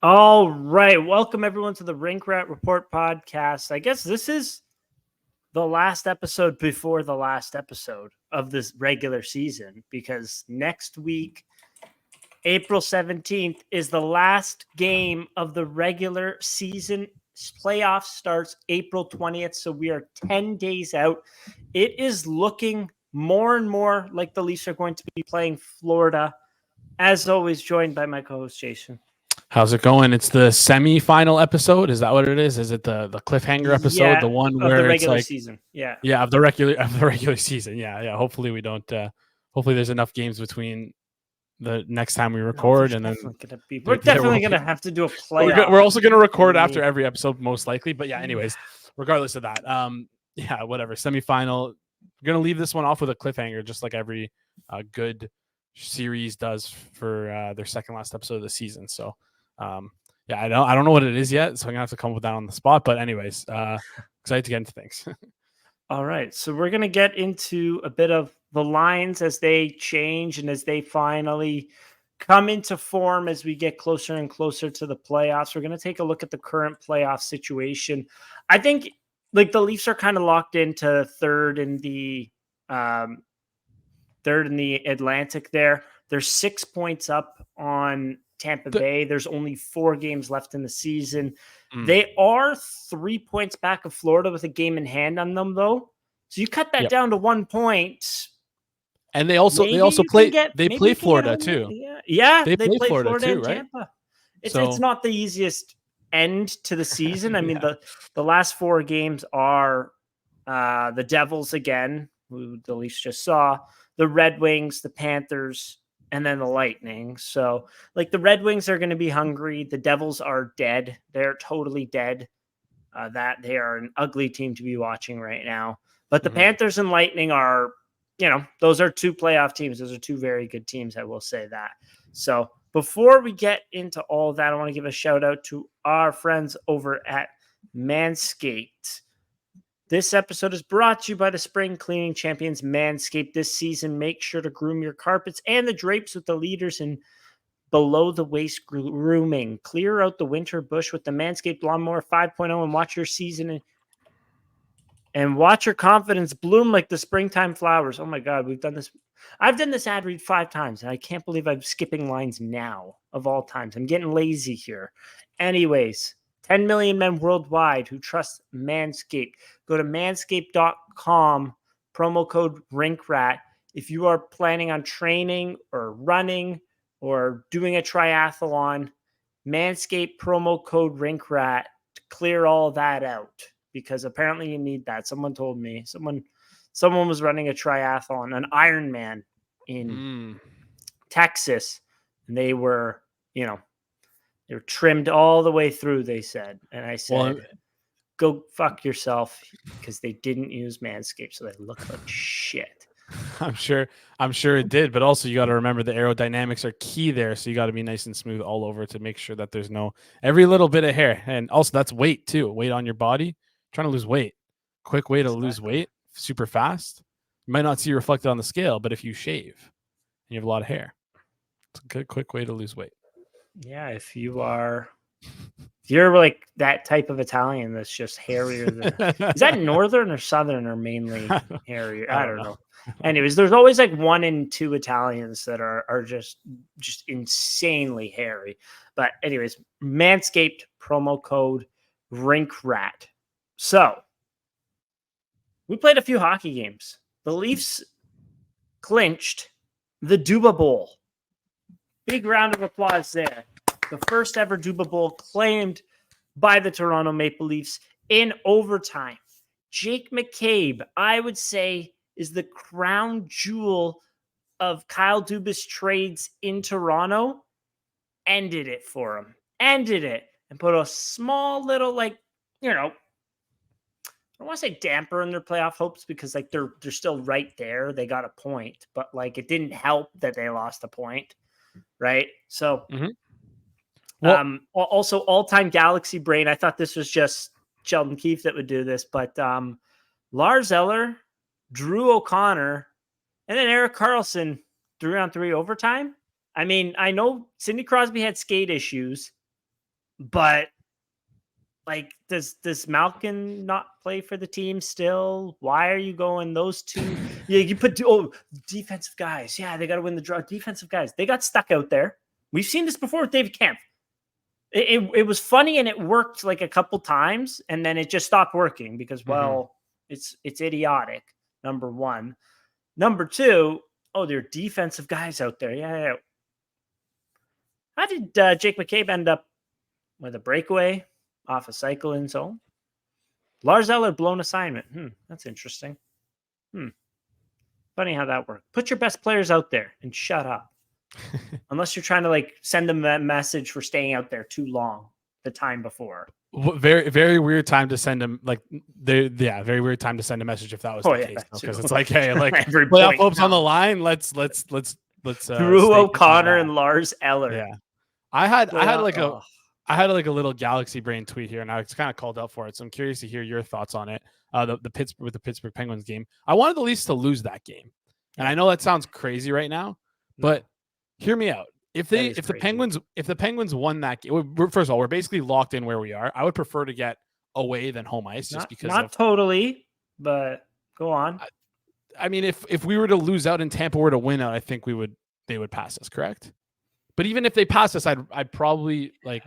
All right. Welcome, everyone, to the Rink Rat Report Podcast. I guess this is the last episode before the last episode of this regular season because next week, April 17th, is the last game of the regular season. Playoff starts April 20th, so we are 10 days out. It is looking more and more like the Leafs are going to be playing Florida. As always, joined by my co-host, Jason. How's it going? It's the semi-final episode. Is that what it is? Is it the cliffhanger episode? Yeah, The one of where the it's regular like, season. Yeah. of the regular season. Yeah. Hopefully we don't. Hopefully there's enough games between the next time we record, and then we're definitely gonna have to do a playoff. We're also gonna record after every episode, most likely. But yeah, anyways, regardless of that, whatever. Semi-final. We're gonna leave this one off with a cliffhanger, just like every good series does for their second last episode of the season. So. I don't know what it is yet, so I'm gonna have to come up with that on the spot. But anyways, excited to get into things. All right, so we're gonna get into a bit of the lines as they change and as they finally come into form as we get closer and closer to the playoffs. We're gonna take a look at the current playoff situation. I think like the Leafs are kind of locked into third in the Atlantic. They're 6 points up on Tampa Bay. There's only 4 games left in the season. They are 3 points back of Florida with a game in hand on them, though. So you cut that down to 1 point. And they also play Florida too. Yeah, they play Florida too, and right? Tampa. It's not the easiest end to the season. I mean, the last 4 games are the Devils again, who the Leafs just saw, the Red Wings, the Panthers, and then the Lightning. So, like, the Red Wings are going to be hungry. The Devils are dead. They're totally dead. That they are an ugly team to be watching right now. But the Panthers and Lightning are, those are 2 playoff teams. Those are 2 very good teams. I will say that. So before we get into all of that, I want to give a shout out to our friends over at Manscaped. This episode is brought to you by the spring cleaning champions Manscaped. This season, make sure to groom your carpets and the drapes with the leaders in below-the-waist grooming. Clear out the winter bush with the Manscaped Lawnmower 5.0 and watch your season and watch your confidence bloom like the springtime flowers. Oh, my God, we've done this. I've done this ad read 5 times, and I can't believe I'm skipping lines now of all times. I'm getting lazy here. Anyways, 10 million men worldwide who trust Manscaped. Go to manscaped.com, promo code RINKRAT. If you are planning on training or running or doing a triathlon, Manscaped promo code RINKRAT to clear all that out because apparently you need that. Someone told me. Someone was running a triathlon, an Ironman in Texas, and they were, they were trimmed all the way through, they said. And I said, go fuck yourself because they didn't use Manscaped, so they look like shit. I'm sure it did, but also you got to remember the aerodynamics are key there, so you got to be nice and smooth all over to make sure that there's every little bit of hair. And also that's weight too, weight on your body. Trying to lose weight. Quick way to lose weight, super fast. You might not see reflected on the scale, but if you shave and you have a lot of hair, it's a good quick way to lose weight. Yeah, if you're like that type of Italian that's just hairier than is that northern or southern or mainly hairier? I don't know. Anyways, there's always like 1 in 2 Italians that are just insanely hairy. But anyways, Manscaped promo code RINKRAT. So we played a few hockey games. The Leafs clinched the Duba Bowl. Big round of applause there. The first ever Duba Bowl claimed by the Toronto Maple Leafs in overtime. Jake McCabe, I would say, is the crown jewel of Kyle Dubas trades in Toronto. Ended it for him. Ended it. And put a small little, I don't want to say damper in their playoff hopes because they're still right there. They got a point, but it didn't help that they lost a point. Right. So, also all-time Galaxy brain. I thought this was just Sheldon Keefe that would do this, but Lars Eller, Drew O'Connor, and then Erik Karlsson 3-on-3 overtime. I mean, I know Sidney Crosby had skate issues, But like, does Malkin not play for the team still? Why are you going those two? Yeah, you put defensive guys. Yeah, they got to win the draw. Defensive guys. They got stuck out there. We've seen this before with David Kemp. It was funny and it worked like a couple times, and then it just stopped working because, well, it's idiotic. Number one. Number two, there are defensive guys out there. Yeah. How did Jake McCabe end up with a breakaway off a cycle in zone? Lars Eller blown assignment. That's interesting. Funny how that worked. Put your best players out there and shut up. Unless you're trying to like send them a message for staying out there too long the time before. Very, very weird time to send them very weird time to send a message if that was the case. Because it's like, hey, like playoff hopes on the line. Let's Drew O'Connor and Lars Eller. Yeah. I had like a little galaxy brain tweet here, and I was kind of called out for it. So I'm curious to hear your thoughts on it. The Pittsburgh Penguins game. I wanted the Leafs to lose that game. And I know that sounds crazy right now, but hear me out. If the Penguins won that game, first of all, we're basically locked in where we are. I would prefer to get away than home ice, just because not totally, but go on. I mean, if we were to lose out and Tampa were to win out, I think they would pass us, correct? But even if they pass us, I'd probably like.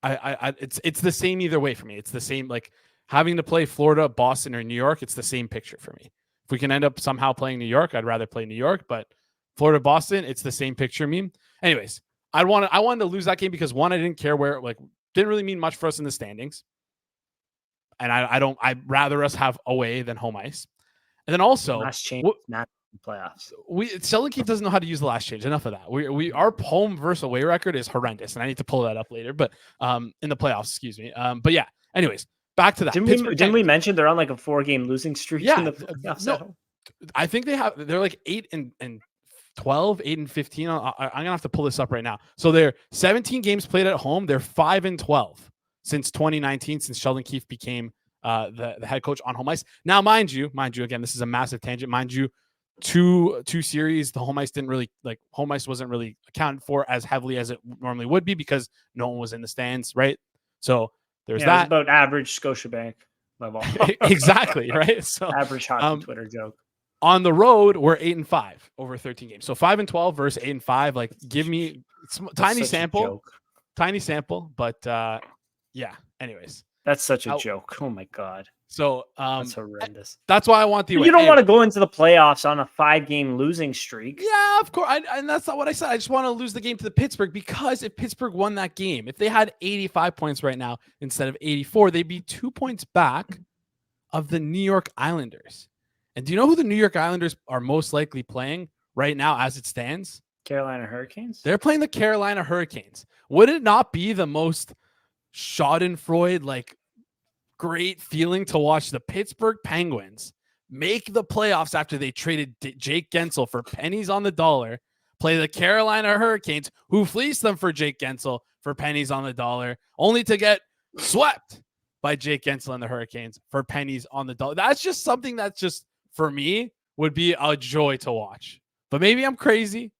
It's the same either way for me. It's the same, like having to play Florida, Boston, or New York. It's the same picture for me. If we can end up somehow playing New York, I'd rather play New York, but Florida, Boston, it's the same picture meme. Anyways, I wanted to lose that game because one, I didn't care where, like, didn't really mean much for us in the standings. And I'd rather us have away than home ice. And then also last change, not playoffs. Sheldon Keefe doesn't know how to use the last change. Enough of that. Our home versus away record is horrendous, and I need to pull that up later. But in the playoffs, excuse me. But yeah. Anyways, back to that. Didn't we mention they're on like a 4-game losing streak? Yeah, in the playoffs? No, I think they're like 8-12, 8-15. I'm gonna have to pull this up right now. So they're 17 games played at home. They're 5-12 since 2019, since Sheldon Keefe became the head coach on home ice. Now, mind you, again, this is a massive tangent. Mind you, two series, the home ice home ice wasn't really accounted for as heavily as it normally would be because no one was in the stands, right? So there's that. It was about average Scotiabank level. Exactly, right? So average hockey Twitter joke. On the road, we're 8-5 over 13 games. So 5-12 versus 8-5. Like, give me tiny sample, but yeah. Anyways, that's such a joke. Oh my god. So that's horrendous. That's why I want the. You don't want to go into the playoffs on a 5-game losing streak. Yeah, of course. And that's not what I said. I just want to lose the game to the Pittsburgh, because if Pittsburgh won that game, if they had 85 points right now instead of 84, they'd be 2 points back of the New York Islanders. And do you know who the New York Islanders are most likely playing right now as it stands? Carolina Hurricanes. They're playing the Carolina Hurricanes. Would it not be the most schadenfreude, like, great feeling to watch the Pittsburgh Penguins make the playoffs after they traded Jake Gensel for pennies on the dollar, play the Carolina Hurricanes, who fleeced them for Jake Gensel for pennies on the dollar, only to get swept by Jake Gensel and the Hurricanes for pennies on the dollar? That's just something that's just, for me, would be a joy to watch. But maybe I'm crazy.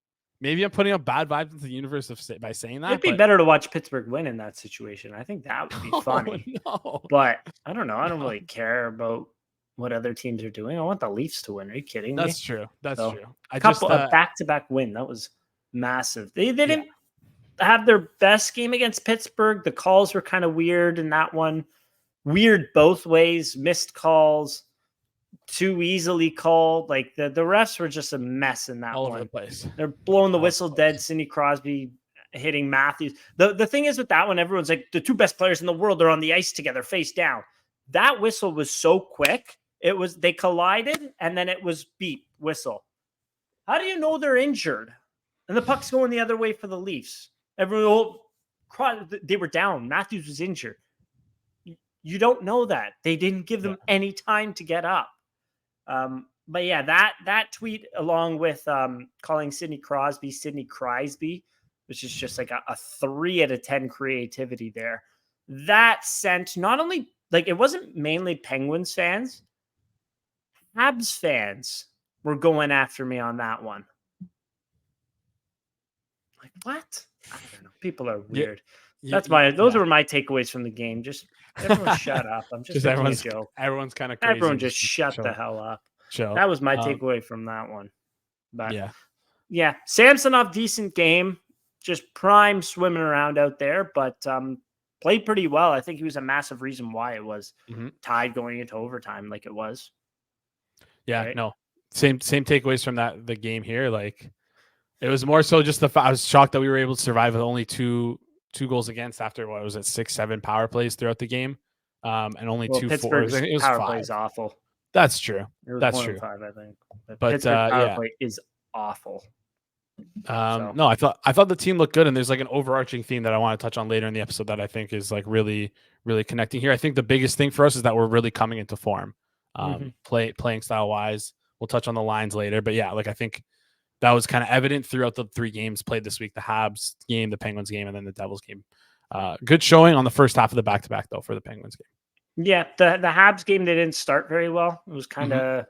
Maybe I'm putting up bad vibes into the universe by saying that. It'd be better to watch Pittsburgh win in that situation. I think that would be funny. No. But I don't know. I don't really care about what other teams are doing. I want the Leafs to win. Are you kidding me? That's true. That's true. A back-to-back win. That was massive. They didn't have their best game against Pittsburgh. The calls were kind of weird in that one. Weird both ways. Missed calls. Too easily called. Like the refs were just a mess in that all one. over the place. They're blowing the whistle dead. Sidney Crosby hitting Matthews. The thing is with that one, everyone's like, the two best players in the world are on the ice together, face down. That whistle was so quick. They collided and then it was beep whistle. How do you know they're injured? And the puck's going the other way for the Leafs. Everyone, they were down. Matthews was injured. You don't know that. They didn't give them any time to get up. But yeah, that tweet, along with calling Sidney Crosby Sidney Crosby, which is just like a 3 out of 10 creativity there. That sent not only, like, it wasn't mainly Penguins fans, Habs fans were going after me on that one. Like, what? I don't know. People are weird. those were my takeaways from the game. Just everyone shut up. I'm just making a joke. Everyone's kind of crazy. Everyone just shut the hell up. That was my takeaway from that one. But yeah, Samsonov, decent game, just prime swimming around out there, but played pretty well. I think he was a massive reason why it was tied going into overtime like it was. Yeah, right? No, same takeaways from the game here. Like, it was more so just I was shocked that we were able to survive with only two goals against after 6-7 power plays throughout the game, and only 2 Pittsburgh's 4s. It was power 5. play is awful. That's true. That's true. 5, I think. But Pittsburgh's power play is awful. No, I thought the team looked good, and there's like an overarching theme that I want to touch on later in the episode that I think is like really, really connecting here. I think the biggest thing for us is that we're really coming into form, playing style wise. We'll touch on the lines later, but yeah, like I think that was kind of evident throughout the 3 games played this week: the Habs game, the Penguins game, and then the Devils game. Good showing on the first half of the back-to-back though for the Penguins game. Yeah, the Habs game, they didn't start very well. It was kind of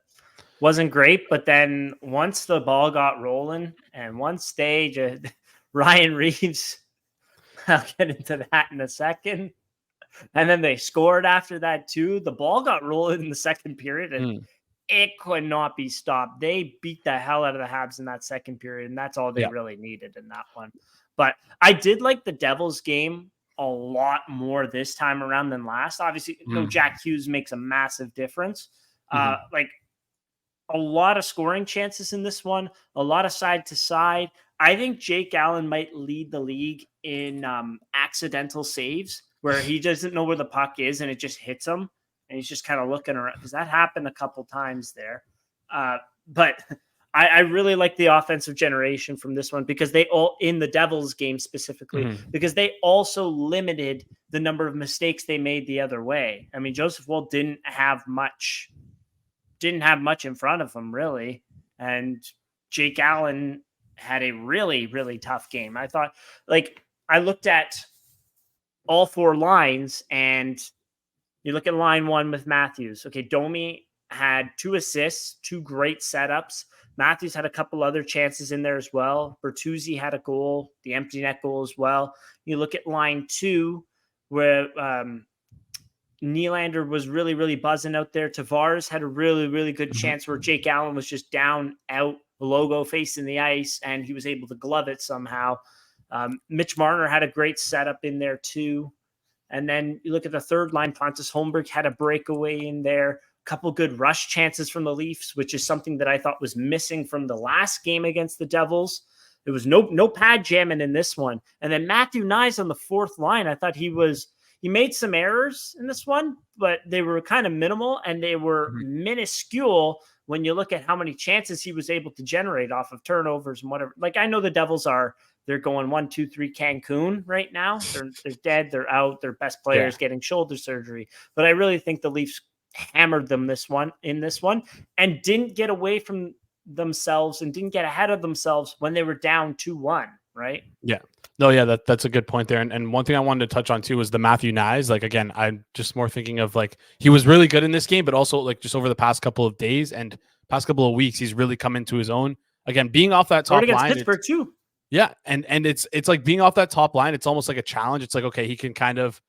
wasn't great, but then once the ball got rolling and once Ryan Reeves, I'll get into that in a second, and then they scored after that too. The ball got rolling in the second period and it could not be stopped. They beat the hell out of the Habs in that second period, and that's all they really needed in that one. But I did like the Devils game a lot more this time around than last. Obviously, Jack Hughes makes a massive difference. Like a lot of scoring chances in this one, a lot of side to side. I think Jake Allen might lead the league in accidental saves where he doesn't know where the puck is and it just hits him. And he's just kind of looking around because that happened a couple times there. But I really like the offensive generation from this one because they all in the Devils game specifically, because they also limited the number of mistakes they made the other way. I mean, Joseph Woll didn't have much in front of him really. And Jake Allen had a really, really tough game. I thought, like, I looked at all 4 lines and you look at line 1 with Matthews. Okay. Domi had 2 assists, 2 great setups. Matthews had a couple other chances in there as well. Bertuzzi had a goal, the empty net goal as well. You look at line 2 where Nylander was really, really buzzing out there. Tavares had a really, really good chance where Jake Allen was just down, out, the logo facing the ice, and he was able to glove it somehow. Mitch Marner had a great setup in there too. And then you look at the third line, Pontus Holmberg had a breakaway in there. A couple good rush chances from the Leafs, which is something that I thought was missing from the last game against the Devils. There was no pad jamming in this one. And then Matthew Nyes on the fourth line, I thought he made some errors in this one, but they were kind of minimal and they were minuscule when you look at how many chances he was able to generate off of turnovers and whatever. Like, I know the Devils they're going 1, 2, 3 Cancun right now. They're dead. They're out. Their best players getting shoulder surgery. But I really think the Leafs hammered them in this one and didn't get away from themselves and didn't get ahead of themselves when they were down 2-1, right? Yeah. No, yeah, that's a good point there. And one thing I wanted to touch on too was the Matthew Nyes. Like, again, I'm just more thinking of like he was really good in this game, but also like just over the past couple of days and past couple of weeks, he's really come into his own. Again, being off that top line. Pittsburgh too. Yeah, and it's like being off that top line. It's almost like a challenge. It's like, okay, he can kind of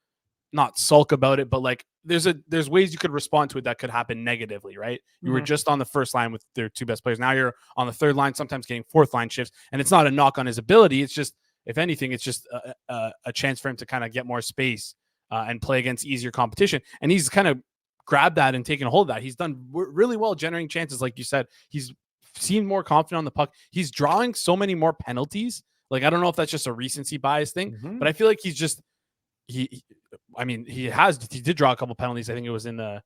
not sulk about it, but like there's ways you could respond to it that could happen negatively, right? You were just on the first line with their 2 best players. Now you're on the third line, sometimes getting fourth line shifts, and it's not a knock on his ability. It's just, if anything, it's just a chance for him to kind of get more space and play against easier competition. And he's kind of grabbed that and taken a hold of that. He's done really well generating chances, like you said. He's seemed more confident on the puck. He's drawing so many more penalties. Like, I don't know if that's just a recency bias thing, but I feel like he's just he did draw a couple penalties. I think it was in the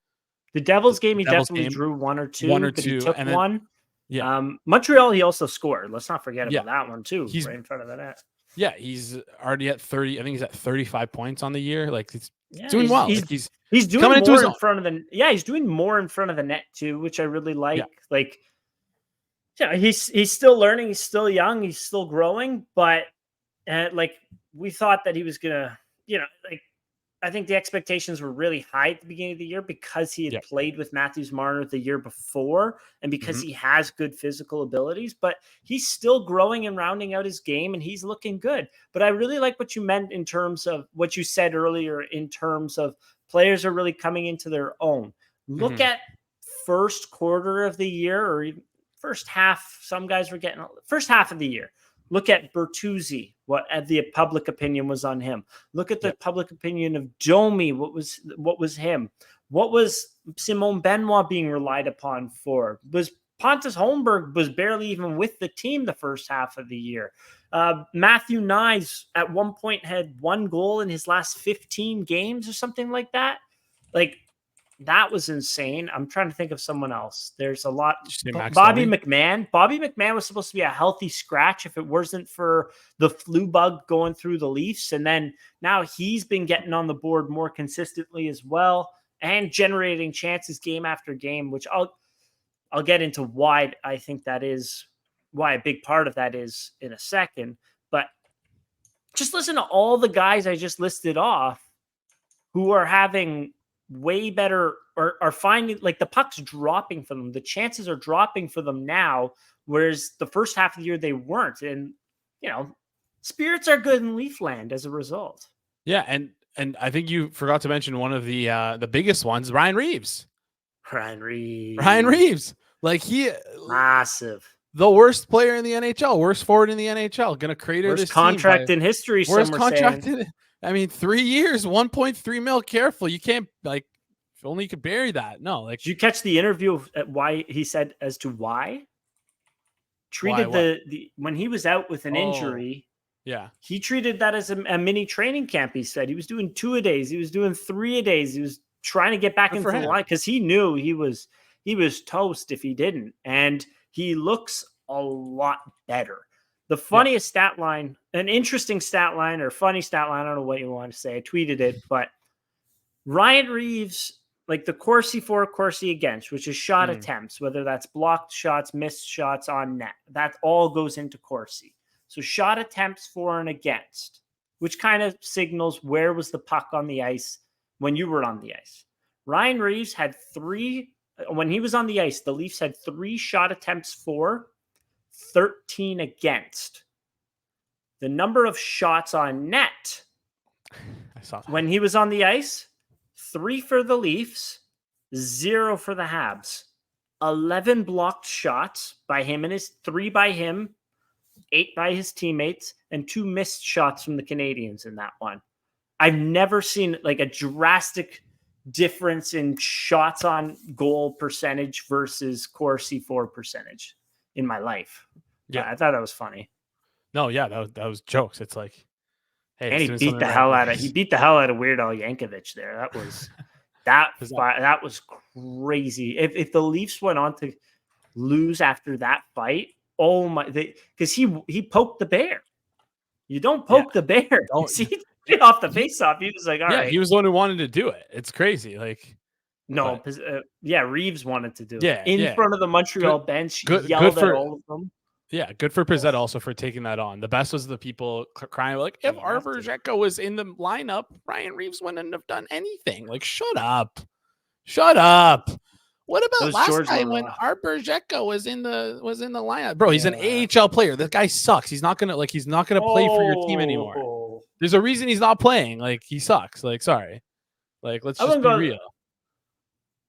Devils game. He definitely drew 1 or 2. One or 2. He took and then, one. Yeah. Montreal, he also scored. Let's not forget about that one too. He's right in front of the net. Yeah, he's already at 30. I think he's at 35 points on the year. Like, he's doing well. He's doing more in front of the. Yeah, he's doing more in front of the net too, which I really like. Yeah. Like, yeah, he's still learning. He's still young. He's still growing. But like, we thought that he was gonna, like, I think the expectations were really high at the beginning of the year because he had played with Matthews Marner the year before and because he has good physical abilities, but he's still growing and rounding out his game and he's looking good. But I really like what you meant in terms of what you said earlier in terms of players are really coming into their own. Look at first quarter of the year or even first half. Some guys were getting first half of the year. Look at Bertuzzi, what the public opinion was on him. Look at the public opinion of Domi. What was him? What was Simone Benoit being relied upon for? Was Pontus Holmberg was barely even with the team the first half of the year. Matthew Knies at one point had 1 goal in his last 15 games or something like that. Like, that was insane. I'm trying to think of someone else. There's a lot. Bobby McMahon. Bobby McMahon was supposed to be a healthy scratch if it wasn't for the flu bug going through the Leafs. And then now he's been getting on the board more consistently as well and generating chances game after game, which I'll get into why I think that is, why a big part of that is in a second. But just listen to all the guys I just listed off who are having way better or are finding like the puck's dropping for them. The chances are dropping for them now, whereas the first half of the year they weren't. And, you know, spirits are good in Leafland as a result. Yeah. And I think you forgot to mention one of the biggest ones, Ryan Reeves. Ryan Reeves. Like massive. The worst player in the NHL, worst forward in the NHL, going to crater worst this contract in history. Worst contract in I mean, 3 years, 1.3 mil. Careful, you can't like. If only you could bury that. No, like. Did you catch the interview at why he said as to why? Treated the when he was out with an injury. Yeah, he treated that as a mini training camp. He said he was doing 2 a days. He was doing 3 a days. He was trying to get back into the line because he knew he was toast if he didn't, and he looks a lot better. The funniest stat line, an interesting stat line or funny stat line, I don't know what you want to say. I tweeted it, but Ryan Reeves, like the Corsi for, Corsi against, which is shot attempts, whether that's blocked shots, missed shots on net, that all goes into Corsi. So shot attempts for and against, which kind of signals where was the puck on the ice when you were on the ice. Ryan Reeves had 3, when he was on the ice, the Leafs had 3 shot attempts for, 13 against. The number of shots on net I saw that. when he was on the ice, 3 for the Leafs, 0 for the Habs. 11 blocked shots by him and 3 by him, 8 by his teammates, and 2 missed shots from the Canadians in that one. I've never seen like a drastic difference in shots on goal percentage versus Corsi for percentage in my life. Yeah, I thought that was funny. No, yeah, that was jokes. It's like, hey, and he beat the hell out of Weird Al Yankovic there. That was that was crazy. If the Leafs went on to lose after that fight, oh my, because he poked the bear. You don't poke the bear. See, off the face-off. He was like, all right. He was the one who wanted to do it. It's crazy. Like, no, Reeves wanted to do it in front of the Montreal bench. Yelled at all of them. Yeah, good for Pizzette also for taking that on. The best was the people crying like, if Arbor Zecco was in the lineup, Ryan Reeves wouldn't have done anything. Like, shut up. What about last time when Arbor Zecco was in the lineup? Bro, he's an AHL player. This guy sucks. He's not gonna play for your team anymore. There's a reason he's not playing. Like, he sucks. Like, sorry. Like, let's just be real.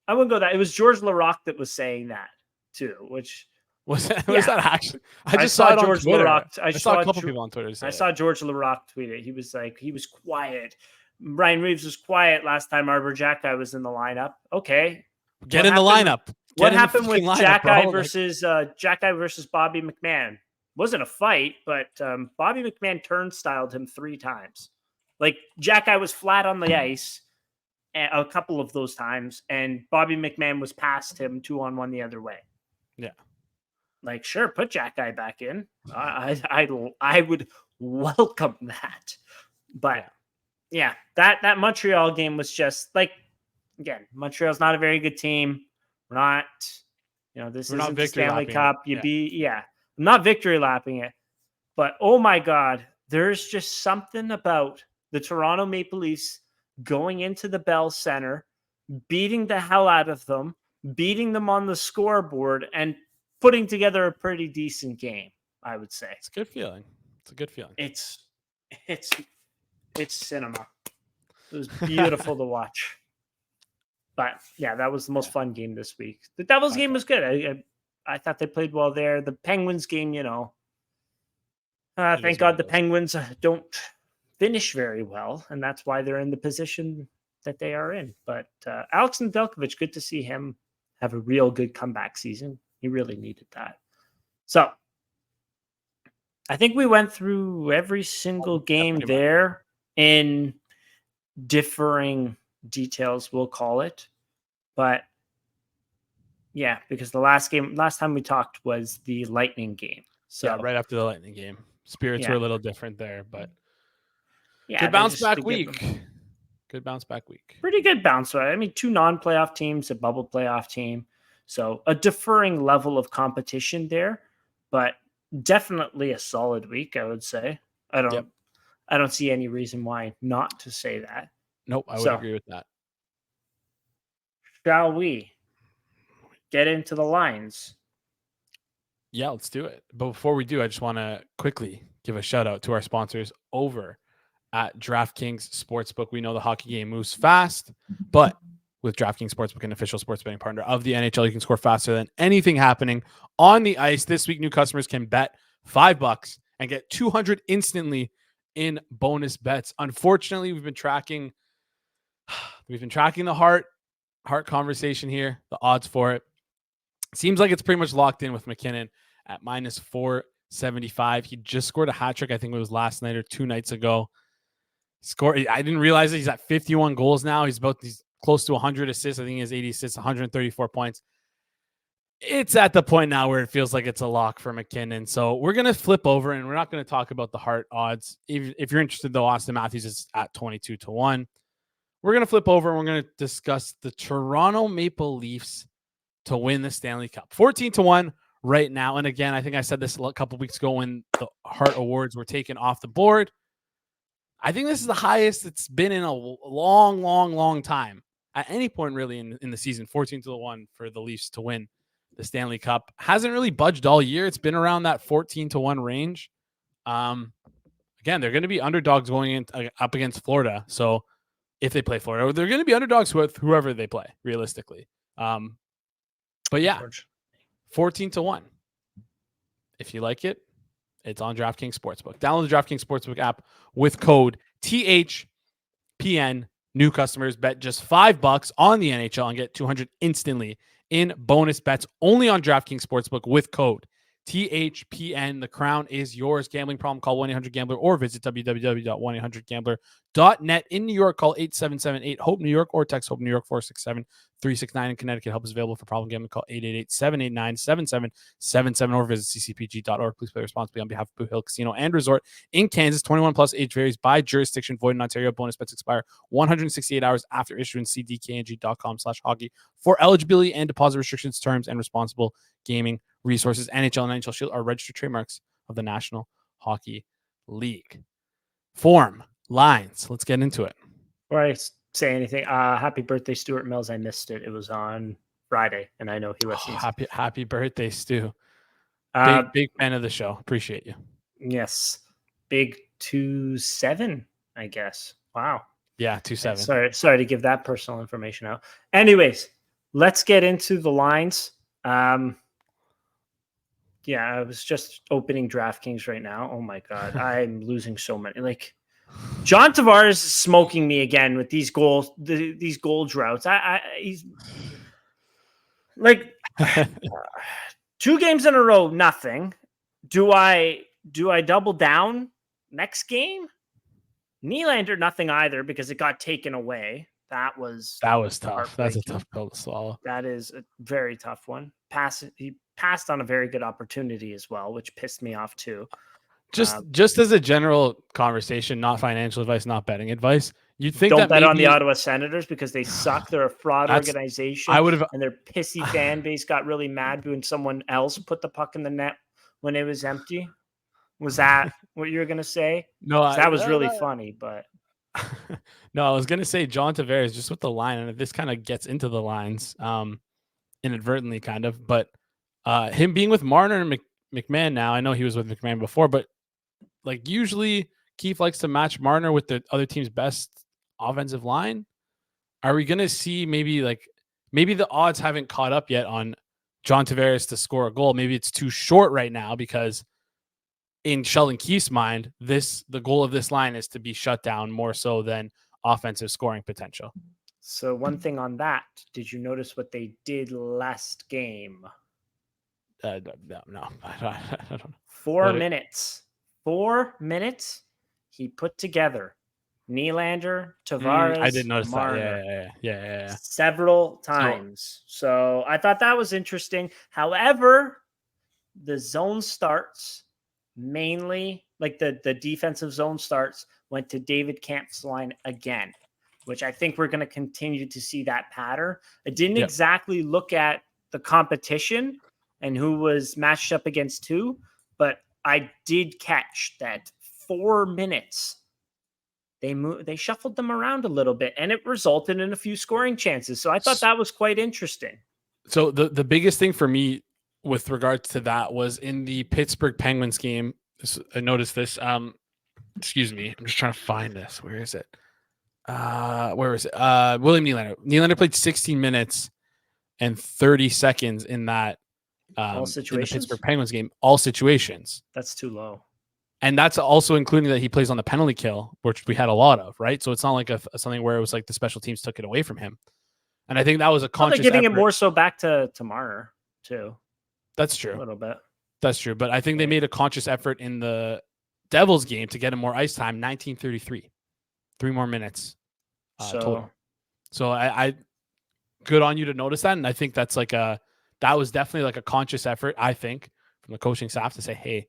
I wouldn't go that. It was George Larocque that was saying that too, which was that actually? I just saw George Larocque. I saw a couple people on Twitter. I saw George Larocque tweet it. He was like, he was quiet. Ryan Reeves was quiet last time Arbor Xhekaj was in the lineup. Okay. Get in the lineup. What happened with Xhekaj versus Bobby McMahon? Wasn't a fight, but Bobby McMahon turnstyled him 3 times. Like, Xhekaj was flat on the ice a couple of those times, and Bobby McMahon was past him 2-on-1 the other way. Yeah. Like, sure, put Xhekaj back in. I would welcome that. But yeah, that Montreal game was just like, again, Montreal's not a very good team. We're not, this isn't the Stanley Cup. I'm not victory lapping it. But oh my God, there's just something about the Toronto Maple Leafs going into the Bell Center, beating the hell out of them, beating them on the scoreboard, and putting together a pretty decent game, I would say. It's a good feeling. It's a good feeling. It's cinema. It was beautiful to watch. But yeah, that was the most fun game this week. The Devils game was good. I thought they played well there. The Penguins game, thank God the Penguins don't finish very well, and that's why they're in the position that they are in. But Alex Nedeljkovic, good to see him have a real good comeback season. He really needed that. So I think we went through every single game there in differing details, we'll call it. But yeah, because the last time we talked was the Lightning game. So yeah, right after the Lightning game. Spirits were a little different there, but yeah, good bounce back week. Good bounce back week. Pretty good bounce back. I mean, 2 non-playoff teams, a bubble playoff team. So a differing level of competition there, but definitely a solid week, I would say. I don't see any reason why not to say that. Nope, I would agree with that. Shall we get into the lines? Yeah, let's do it. But before we do, I just want to quickly give a shout out to our sponsors over at DraftKings Sportsbook. We know the hockey game moves fast, but with DraftKings Sportsbook, an official sports betting partner of the NHL, you can score faster than anything happening on the ice. This week, new customers can bet $5 and get $200 instantly in bonus bets. Unfortunately, we've been tracking the heart conversation here, the odds for it. Seems like it's pretty much locked in with McKinnon at minus 475. He just scored a hat trick. I think it was last night or 2 nights ago. I didn't realize that he's at 51 goals now. He's close to 100 assists. I think he has 80 assists, 134 points. It's at the point now where it feels like it's a lock for McKinnon. So we're going to flip over, and we're not going to talk about the heart odds. If you're interested, though, Austin Matthews is at 22-1. We're going to flip over, and we're going to discuss the Toronto Maple Leafs to win the Stanley Cup. 14-1 right now. And again, I think I said this a couple weeks ago when the Hart Awards were taken off the board. I think this is the highest it's been in a long, long, long time. At any point, really, in the season, 14-1 for the Leafs to win the Stanley Cup. Hasn't really budged all year. It's been around that 14-1 range. Again, they're going to be underdogs going up against Florida. So if they play Florida, they're going to be underdogs with whoever they play, realistically. But yeah, 14-1. If you like it, it's on DraftKings Sportsbook. Download the DraftKings Sportsbook app with code THPN. New customers bet just $5 on the NHL and get $200 instantly in bonus bets only on DraftKings Sportsbook with code THPN. The crown is yours. Gambling problem? Call 1-800-GAMBLER or visit www.1800gambler.net. In New York, call 877-8-HOPE-NEW YORK or text HOPE-NEW YORK 467-369. In Connecticut, help is available for problem gambling. Call 888-789-7777 or visit ccpg.org. Please play responsibly on behalf of Blue Hill Casino and Resort in Kansas. 21 plus, age varies by jurisdiction. Void in Ontario. Bonus bets expire 168 hours after issuance. See dkng.com/hockey for eligibility and deposit restrictions, terms, and responsible gaming resources. NHL and NHL Shield are registered trademarks of the National Hockey League. Form, lines. Let's get into it. Before I say anything, happy birthday, Stuart Mills. I missed it. It was on Friday, and I know he listens. Happy birthday, Stu. Big fan of the show. Appreciate you. Yes. Big 2-7, I guess. Wow. Yeah, 2-7. Sorry to give that personal information out. Anyways, let's get into the lines. Yeah, I was just opening DraftKings right now. Oh my God, I'm losing so many. Like, John Tavares is smoking me again with these goals, these goal droughts. He's like 2 games in a row, nothing. Do I double down next game? Nylander, nothing either because it got taken away. That was tough. That's a tough pill to swallow. That is a very tough one. He passed on a very good opportunity as well, which pissed me off too. Just as a general conversation, not financial advice, not betting advice. You'd think don't bet on the Ottawa Senators because they suck. They're a fraud organization. And their pissy fan base got really mad when someone else put the puck in the net when it was empty. Was that what you were gonna say? No, that was really funny. But No, I was gonna say John Tavares just with the line, and this kind of gets into the lines inadvertently, kind of. But him being with Marner and McMahon now, I know he was with McMahon before, but like usually Keefe likes to match Marner with the other team's best offensive line. Are we gonna see maybe the odds haven't caught up yet on John Tavares to score a goal? Maybe it's too short right now because in Sheldon Keefe's mind, the goal of this line is to be shut down more so than offensive scoring potential. So one thing on that, did you notice what they did last game? No, I don't know. 4 minutes. 4 minutes. He put together Nylander, Tavares, I did notice Marner, that. Yeah. several times. So I thought that was interesting. However, the zone starts mainly, like the defensive zone starts, went to David Kampf's line again, which I think we're going to continue to see that pattern. I didn't exactly look at the competition and who was matched up against who, but I did catch that 4 minutes they shuffled them around a little bit, and it resulted in a few scoring chances. So I thought that was quite interesting. So the biggest thing for me with regards to that was in the Pittsburgh Penguins game. I noticed this. Excuse me. I'm just trying to find this. Where is it? Where is it? William Nylander. Nylander played 16 minutes and 30 seconds in that all situations? In the Pittsburgh Penguins game. All situations. That's too low. And that's also including that he plays on the penalty kill, which we had a lot of, right? So it's not like something where it was like the special teams took it away from him. And I think that was a conscious giving effort. it more so back to Marner too. That's true. A little bit. That's true. But I think they made a conscious effort in the Devils game to get him more ice time, 1933. 3 more minutes total. So I good on you to notice that. And I think that's that was definitely like a conscious effort, I think, from the coaching staff to say, hey,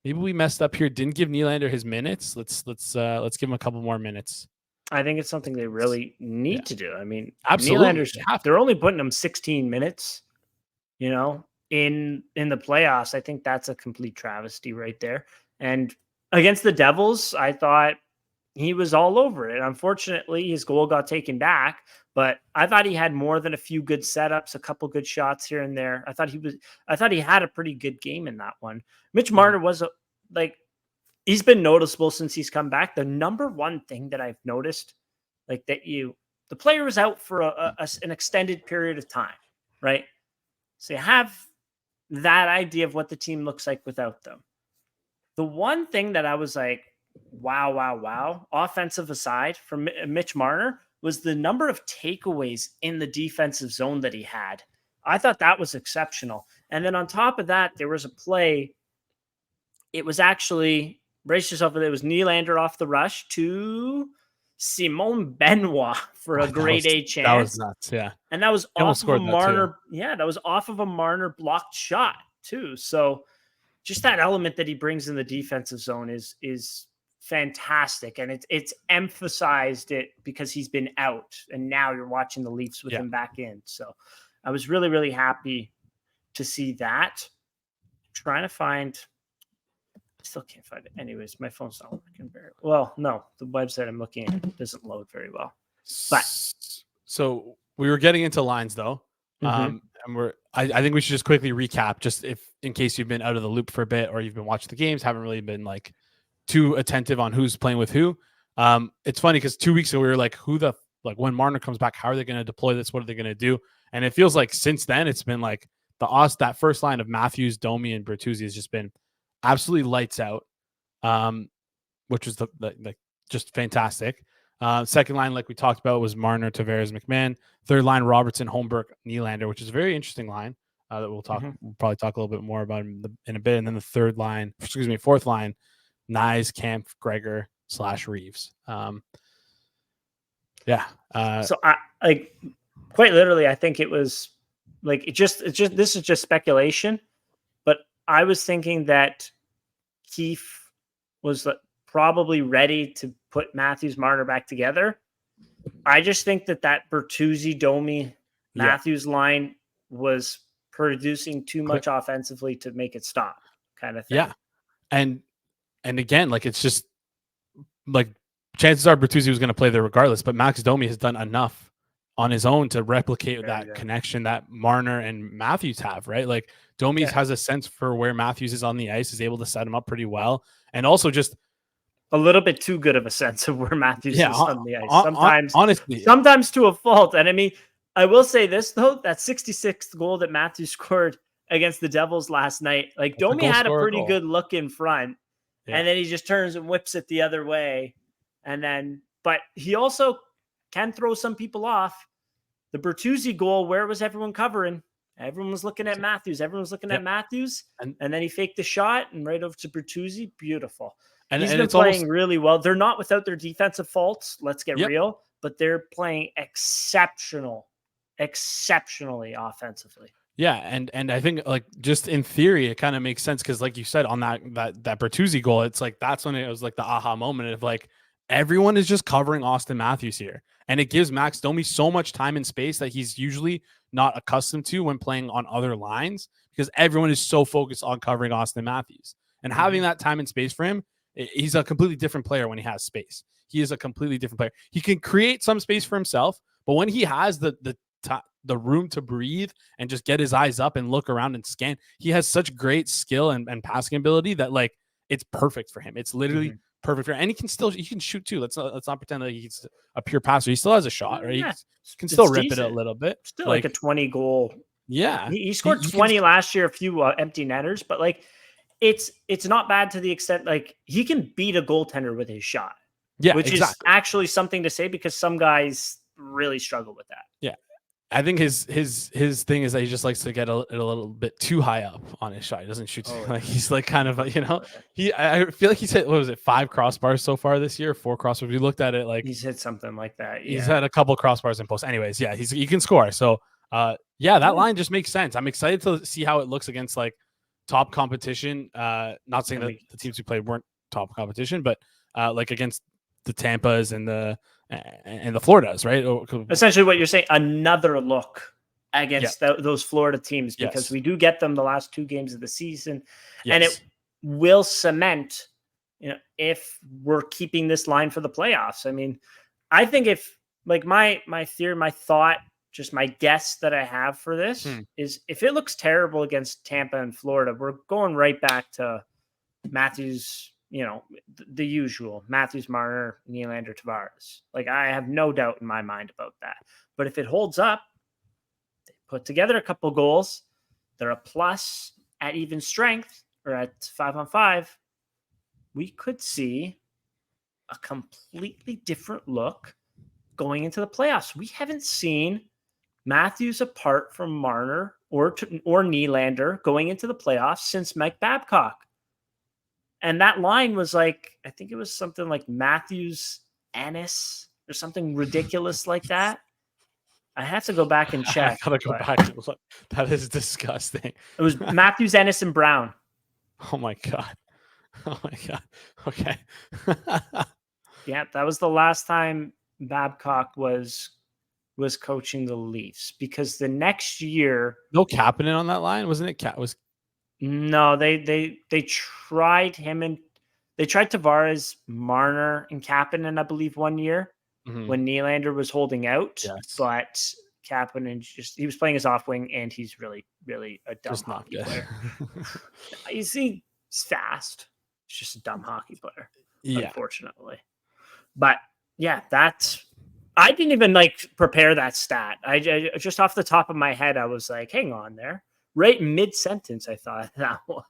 maybe we messed up here. Didn't give Nylander his minutes. Let's give him a couple more minutes. I think it's something they really need to do. I mean, absolutely. They're only putting him 16 minutes, in the playoffs. I think that's a complete travesty right there. And against the Devils, I thought he was all over it. Unfortunately, his goal got taken back, but I thought he had more than a few good setups, a couple good shots here and there. I thought he had a pretty good game in that one. Mitch Marner was he's been noticeable since he's come back. The number one thing that I've noticed, the player was out for an extended period of time, right? So you have that idea of what the team looks like without them. The one thing that I was like, wow, offensive aside from Mitch Marner, was the number of takeaways in the defensive zone that he had. I thought that was exceptional. And then on top of that, there was a play. It was actually, brace yourself, it was Nylander off the rush to Simon Benoit for a grade A chance. That was nuts, yeah. And that was off of a Marner. Yeah, that was off of a Marner blocked shot too. So just that element that he brings in the defensive zone is fantastic. And it's emphasized it because he's been out. And now you're watching the Leafs with him back in. So I was really, really happy to see that. Trying to find... Still can't find it. Anyways, my phone's not working very well. No, the website I'm looking at doesn't load very well. But so we were getting into lines though. And I think we should just quickly recap, just in case you've been out of the loop for a bit or you've been watching the games, haven't really been too attentive on who's playing with who. It's funny because 2 weeks ago we were like, when Marner comes back, how are they going to deploy this? What are they going to do? And it feels like since then it's been like that first line of Matthews, Domi, and Bertuzzi has just been absolutely lights out, which was the just fantastic. Second line, like we talked about, was Marner, Tavares, McMahon. Third line, Robertson, Holmberg, Nylander, which is a very interesting line that we'll probably talk a little bit more about in a bit. And then the fourth line, Nyes, Kampf, Gregor / Reeves. So I quite literally, I think it was this is just speculation, but I was thinking that Keefe was probably ready to put Matthews, Marner back together. I just think that Bertuzzi, Domi, Matthews line was producing too much offensively to make it stop, kind of thing. Yeah. And again, it's just chances are Bertuzzi was going to play there regardless, but Max Domi has done enough on his own to replicate that connection that Marner and Matthews have, right? Like Domi has a sense for where Matthews is on the ice, is able to set him up pretty well. And also just a little bit too good of a sense of where Matthews is on the ice. Honestly, sometimes to a fault. And I mean, I will say this though, that 66th goal that Matthews scored against the Devils last night, like Domi had a pretty good look in front, and then he just turns and whips it the other way. And then, but he also can throw some people off. The Bertuzzi goal, where was everyone covering? Everyone was looking at Matthews. Everyone was looking at Matthews. And then he faked the shot and right over to Bertuzzi. Beautiful. He's been playing really well. They're not without their defensive faults. Let's get real. But they're playing exceptionally offensively. Yeah, and I think like just in theory, it kind of makes sense because like you said on that Bertuzzi goal, it's like that's when it was like the aha moment of like everyone is just covering Austin Matthews here. And it gives Max Domi so much time and space that he's usually not accustomed to when playing on other lines because everyone is so focused on covering Austin Matthews. And having that time and space for him, he's a completely different player when he has space. He is a completely different player. He can create some space for himself, but when he has the room to breathe and just get his eyes up and look around and scan, he has such great skill and passing ability that like it's perfect for him. It's literally perfect for him. And he can shoot too. Let's not pretend that he's a pure passer. He still has a shot, right? Yeah. He can still rip it a little bit. Still like a 20 goal. Yeah. He scored 20 last year, a few empty netters, but like it's not bad to the extent like he can beat a goaltender with his shot. Yeah, which is actually something to say because some guys really struggle with that. Yeah. I think his thing is that he just likes to get a little bit too high up on his shot. He doesn't shoot like he's like kind of I feel like he's hit 5 crossbars so far this year, 4 crossbars. We looked at it like he's hit something like that. Yeah. He's had a couple crossbars in post. Anyways, yeah, he can score. So that line just makes sense. I'm excited to see how it looks against like top competition. Not saying that the teams we played weren't top competition, but like against the Tampas and the Floridas, right? Essentially what you're saying, another look against those Florida teams, because we do get them the last 2 games of the season, and it will cement, if we're keeping this line for the playoffs. I mean, I think if like my theory, my thought, just my guess that I have for this is if it looks terrible against Tampa and Florida, we're going right back to Matthews, the usual Matthews, Marner, Nylander, Tavares. Like I have no doubt in my mind about that. But if it holds up, they put together a couple goals, they're a plus at even strength or at 5-on-5, we could see a completely different look going into the playoffs. We haven't seen Matthews apart from Marner or Nylander going into the playoffs since Mike Babcock. And that line was like, I think it was something like Matthews, Ennis, or something ridiculous like that. I have to go back and check. I gotta go back to look. That is disgusting. It was Matthews, Ennis, and Brown. Oh my God. Okay. Yeah, that was the last time Babcock was coaching the Leafs, because the next year, no Kapanen on that line, wasn't it? No, they tried him, and they tried Tavares, Marner, and Kapanen, I believe, one year when Nylander was holding out. Yes. But Kapanen he was playing his off wing, and he's really, really a dumb hockey player. He's fast. He's just a dumb hockey player, unfortunately. But yeah, I didn't even prepare that stat. I just off the top of my head, I was like, hang on there. Right mid-sentence, I thought that one.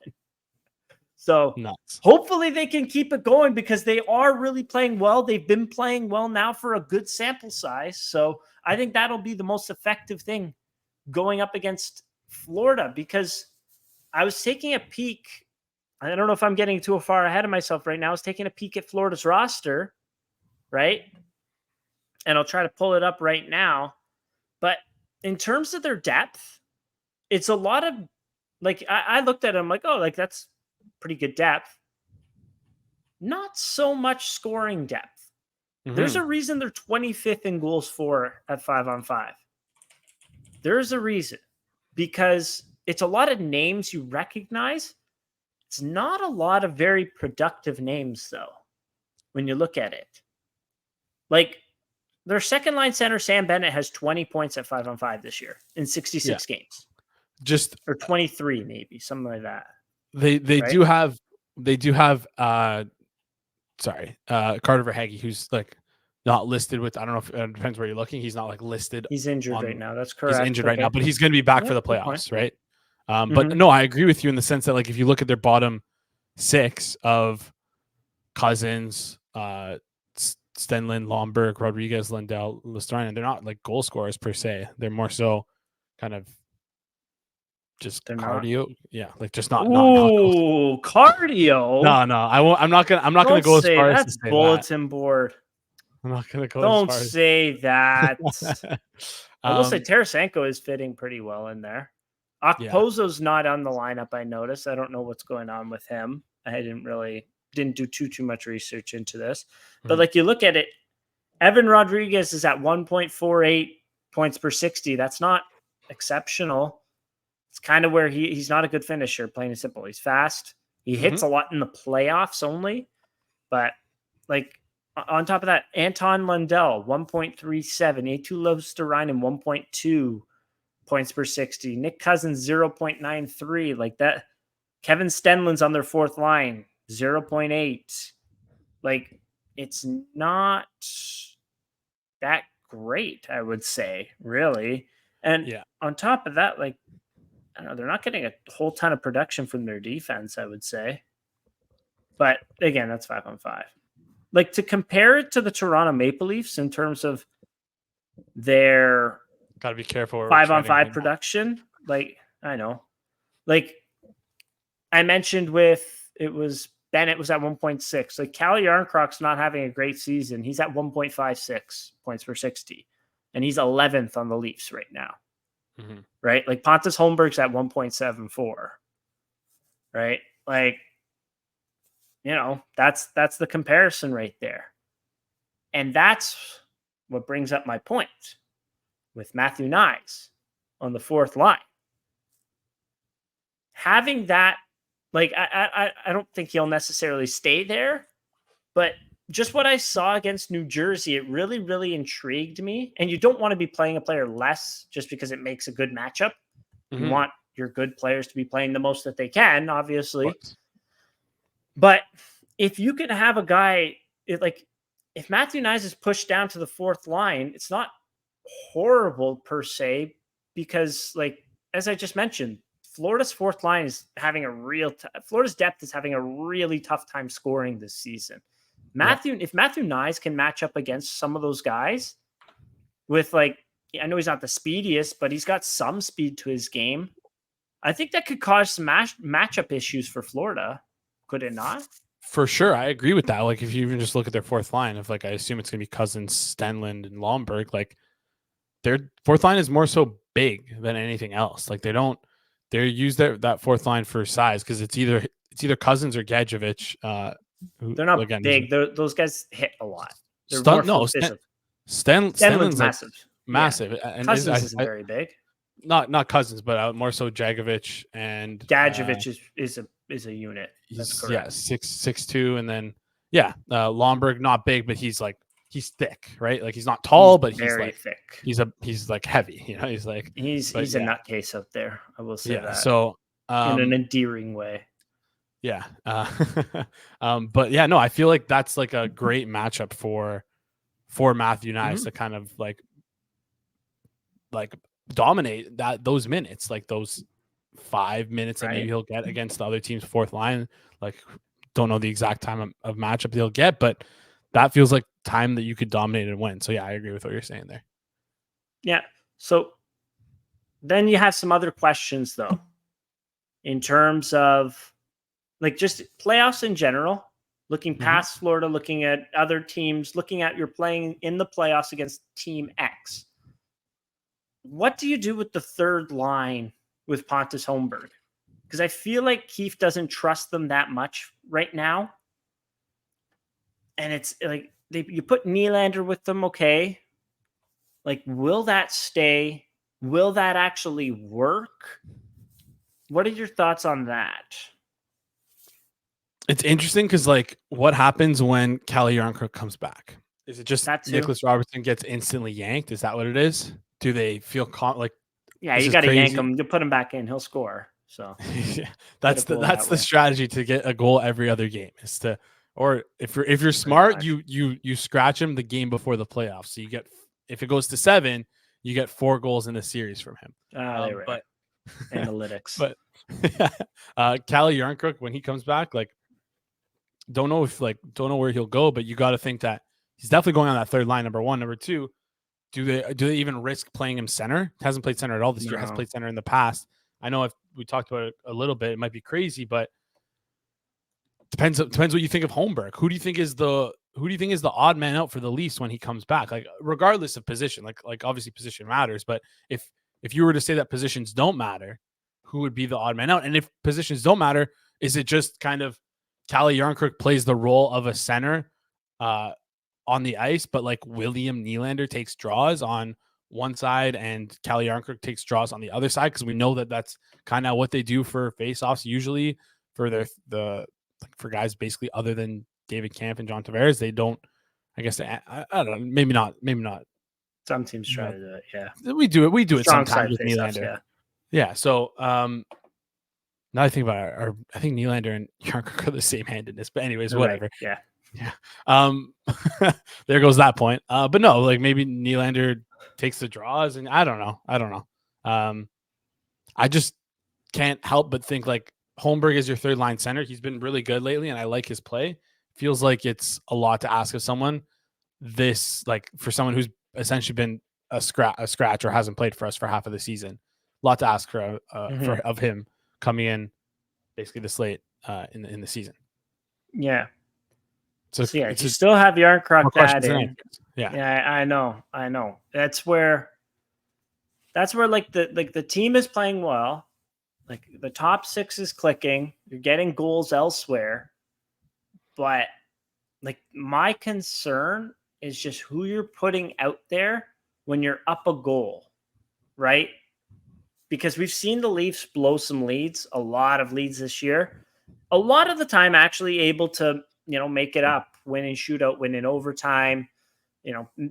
So nuts. Hopefully they can keep it going, because they are really playing well. They've been playing well now for a good sample size. So I think that'll be the most effective thing going up against Florida, because I was taking a peek. I don't know if I'm getting too far ahead of myself right now. I was taking a peek at Florida's roster, right? And I'll try to pull it up right now. But in terms of their depth, it's a lot of I looked at it, I'm like, oh, that's pretty good depth. Not so much scoring depth. There's a reason they're 25th in goals for at 5-on-5. There's a reason, because it's a lot of names you recognize. It's not a lot of very productive names, though, when you look at it. Like, their second line center, Sam Bennett, has 20 points at 5-on-5 this year in 66 games. Or 23, maybe, something like that. They right? do have Carter Verhaeghe, who's like not listed with, I don't know if it depends where you're looking. He's not like listed. He's injured right now. That's correct. He's injured right now, but he's going to be back for the playoffs, right? Mm-hmm. But no, I agree with you in the sense that like if you look at their bottom six of Cousins, Stenlund, Lomberg, Rodriguez, Lindell, Lestrade, they're not like goal scorers per se. They're more so kind of just cardio. Yeah, like just not. Ooh, cardio. No, I won't. I'm not gonna go as far as to say bulletin board. I'm not gonna go. Don't as far say that. I will say Tarasenko is fitting pretty well in there. Okpozo's not on the lineup. I noticed. I don't know what's going on with him. I didn't do too much research into this, but like you look at it, Evan Rodriguez is at 1.48 points per 60. That's not exceptional. It's kind of where he's not a good finisher, plain and simple. He's fast. He hits a lot in the playoffs only, but like on top of that, Anton Lundell, 1.37, Eetu Luostarinen, 1.2 points per 60, Nick Cousins, 0.93, like that. Kevin Stenlund's on their fourth line, 0.8. Like, it's not that great, I would say, really. And on top of that, like, I don't know, they're not getting a whole ton of production from their defense, I would say. But again, that's 5-on-5. Like, to compare it to the Toronto Maple Leafs in terms of their gotta be careful 5-on-5 production, like, I know. Like, I mentioned Bennett was at 1.6. Like, Calle Yarncrocs not having a great season. He's at 1.56 points per 60. And he's 11th on the Leafs right now. Mm-hmm. Right? Like, Pontus Holmberg's at 1.74. Right? Like, you know, that's the comparison right there. And that's what brings up my point with Matthew Knies on the fourth line. Having that, like, I don't think he'll necessarily stay there, but just what I saw against New Jersey, it really, really intrigued me. And you don't want to be playing a player less just because it makes a good matchup. Mm-hmm. You want your good players to be playing the most that they can, obviously. But if you can have a guy, if Matthew Knies is pushed down to the fourth line, it's not horrible per se, because, like, as I just mentioned, Florida's fourth line is having Florida's depth is having a really tough time scoring this season. If Matthew Knies can match up against some of those guys with, like, I know he's not the speediest, but he's got some speed to his game. I think that could cause some matchup issues for Florida. Could it not? For sure. I agree with that. Like, if you even just look at their fourth line, I assume it's going to be Cousins, Stenlund, and Lomberg, like, their fourth line is more so big than anything else. Like, they use that fourth line for size, because it's either Cousins or Gadjevich. They're not big. Those guys hit a lot. Stenlund's massive. Yeah. And Cousins isn't very big. Not Cousins, but more so Jagovich and Gadjevich is a unit. That's correct. 6'2", and then Lomberg, not big, but he's thick, right? Like, he's not tall, but he's very thick. He's like heavy, you know. He's a nutcase out there. I will say that. So in an endearing way. Yeah. But yeah, no, I feel like that's like a great matchup for Matthew Knies to kind of like dominate those minutes, like those 5 minutes that maybe he'll get against the other team's fourth line. Like, don't know the exact time of matchup he'll get, but that feels like time that you could dominate and win. So yeah, I agree with what you're saying there. Yeah. So then you have some other questions though, in terms of, like, just playoffs in general, looking past Florida, looking at other teams, looking at you're playing in the playoffs against Team X. What do you do with the third line with Pontus Holmberg? Because I feel like Keefe doesn't trust them that much right now. And it's like you put Nylander with them, okay. Like, will that stay? Will that actually work? What are your thoughts on that? It's interesting because, like, what happens when Calle Yarncroc comes back? Is it just that too. Nicholas Robertson gets instantly yanked? Is that what it is? Do they feel Yeah, you got to yank him. You put him back in, he'll score. So that's the strategy to get a goal every other game is to, or if you're smart, you scratch him the game before the playoffs. So you get, if it goes to 7, you get 4 goals in a series from him. But analytics. But Calle Yarncrook, when he comes back, like don't know where he'll go, but you got to think that he's definitely going on that third line. Number 1, number 2. Do they even risk playing him center? Hasn't played center at all this year. Has played center in the past. I know if we talked about it a little bit, it might be crazy, but depends what you think of Holmberg. Who do you think is the odd man out for the Leafs when he comes back? Like regardless of position, like obviously position matters, but if you were to say that positions don't matter, who would be the odd man out? And if positions don't matter, is it just kind of Calle Yarncrook plays the role of a center on the ice, but like William Nylander takes draws on one side and Calle Yarncrook takes draws on the other side? Because we know that that's kind of what they do for faceoffs usually for for guys basically other than David Kampf and John Tavares. They don't, I guess, I don't know, maybe not. Some teams try to do it. Yeah, we do it strong sometimes with Nylander. Yeah. So now I think about it, I think Nylander and Yarncrook are the same handedness, but anyways, whatever. Right. Yeah. There goes that point. But no, like maybe Nylander takes the draws, and I don't know. I just can't help but think like Holmberg is your third line center. He's been really good lately, and I like his play. Feels like it's a lot to ask of someone for someone who's essentially been a scratch or hasn't played for us for half of the season. A lot to ask for of him coming in basically this late in the season. Yeah. So you still have Yarncrook adding. Yeah, I know. That's where like the team is playing well. Like the top 6 is clicking. You're getting goals elsewhere, but like my concern is just who you're putting out there when you're up a goal, right? Because we've seen the Leafs blow some leads, a lot of leads this year. A lot of the time actually able to, make it up, win in shootout, win in overtime,